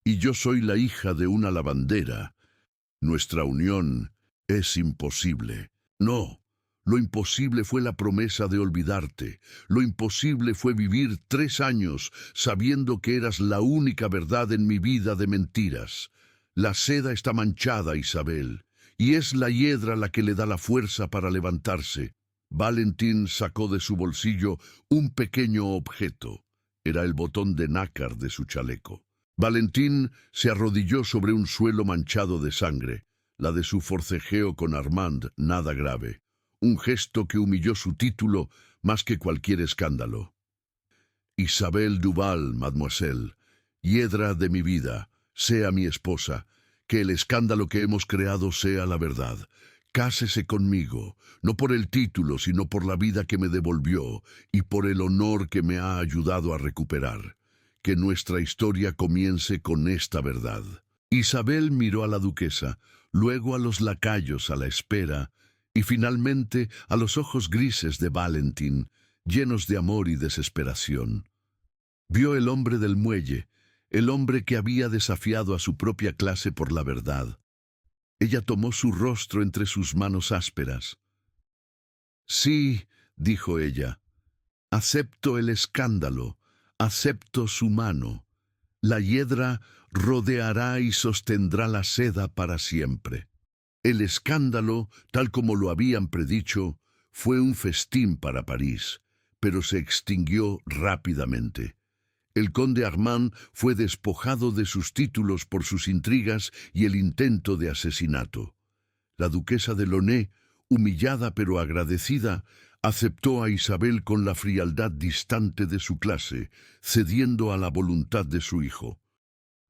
y yo soy la hija de una lavandera. Nuestra unión es imposible». «No, lo imposible fue la promesa de olvidarte. Lo imposible fue vivir 3 años sabiendo que eras la única verdad en mi vida de mentiras. La seda está manchada, Isabel, y es la hiedra la que le da la fuerza para levantarse. Valentín sacó de su bolsillo un pequeño objeto. Era el botón de nácar de su chaleco. Valentín se arrodilló sobre un suelo manchado de sangre, la de su forcejeo con Armand nada grave, un gesto que humilló su título más que cualquier escándalo. Isabel Duval, mademoiselle, hiedra de mi vida, sea mi esposa, que el escándalo que hemos creado sea la verdad. Cásese conmigo, no por el título, sino por la vida que me devolvió y por el honor que me ha ayudado a recuperar. Que nuestra historia comience con esta verdad. Isabel miró a la duquesa, luego a los lacayos a la espera, y finalmente a los ojos grises de Valentín, llenos de amor y desesperación. Vio el hombre del muelle, el hombre que había desafiado a su propia clase por la verdad. Ella tomó su rostro entre sus manos ásperas. «Sí», dijo ella, «acepto el escándalo, acepto su mano. La hiedra rodeará y sostendrá la seda para siempre». El escándalo, tal como lo habían predicho, fue un festín para París, pero se extinguió rápidamente. El conde Armand fue despojado de sus títulos por sus intrigas y el intento de asesinato. La duquesa de Launay, humillada pero agradecida, aceptó a Isabel con la frialdad distante de su clase, cediendo a la voluntad de su hijo.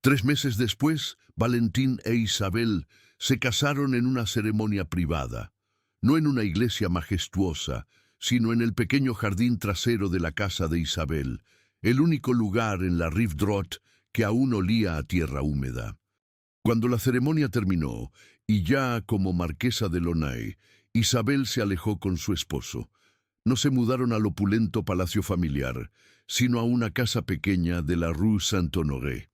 3 meses después, Valentín e Isabel se casaron en una ceremonia privada, no en una iglesia majestuosa, sino en el pequeño jardín trasero de la casa de Isabel, el único lugar en la Rive Droite que aún olía a tierra húmeda. Cuando la ceremonia terminó, y ya como marquesa de Launay, Isabel se alejó con su esposo. No se mudaron al opulento palacio familiar, sino a una casa pequeña de la Rue Saint-Honoré.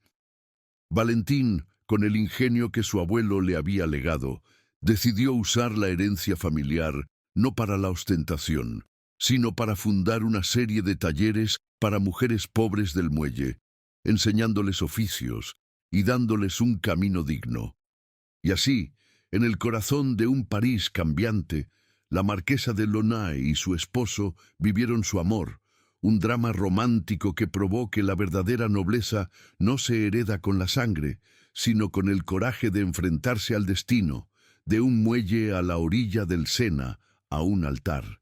Valentín, con el ingenio que su abuelo le había legado, decidió usar la herencia familiar no para la ostentación, sino para fundar una serie de talleres para mujeres pobres del muelle, enseñándoles oficios y dándoles un camino digno. Y así, en el corazón de un París cambiante, la marquesa de Launay y su esposo vivieron su amor, un drama romántico que probó que la verdadera nobleza no se hereda con la sangre, sino con el coraje de enfrentarse al destino, de un muelle a la orilla del Sena, a un altar.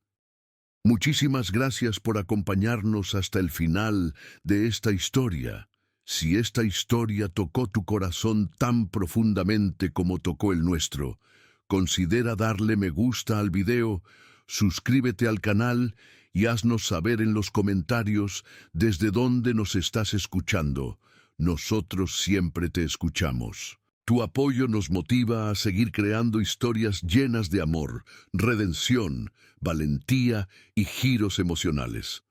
Muchísimas gracias por acompañarnos hasta el final de esta historia. Si esta historia tocó tu corazón tan profundamente como tocó el nuestro, considera darle me gusta al video, suscríbete al canal y haznos saber en los comentarios desde dónde nos estás escuchando. Nosotros siempre te escuchamos. Tu apoyo nos motiva a seguir creando historias llenas de amor, redención, valentía y giros emocionales.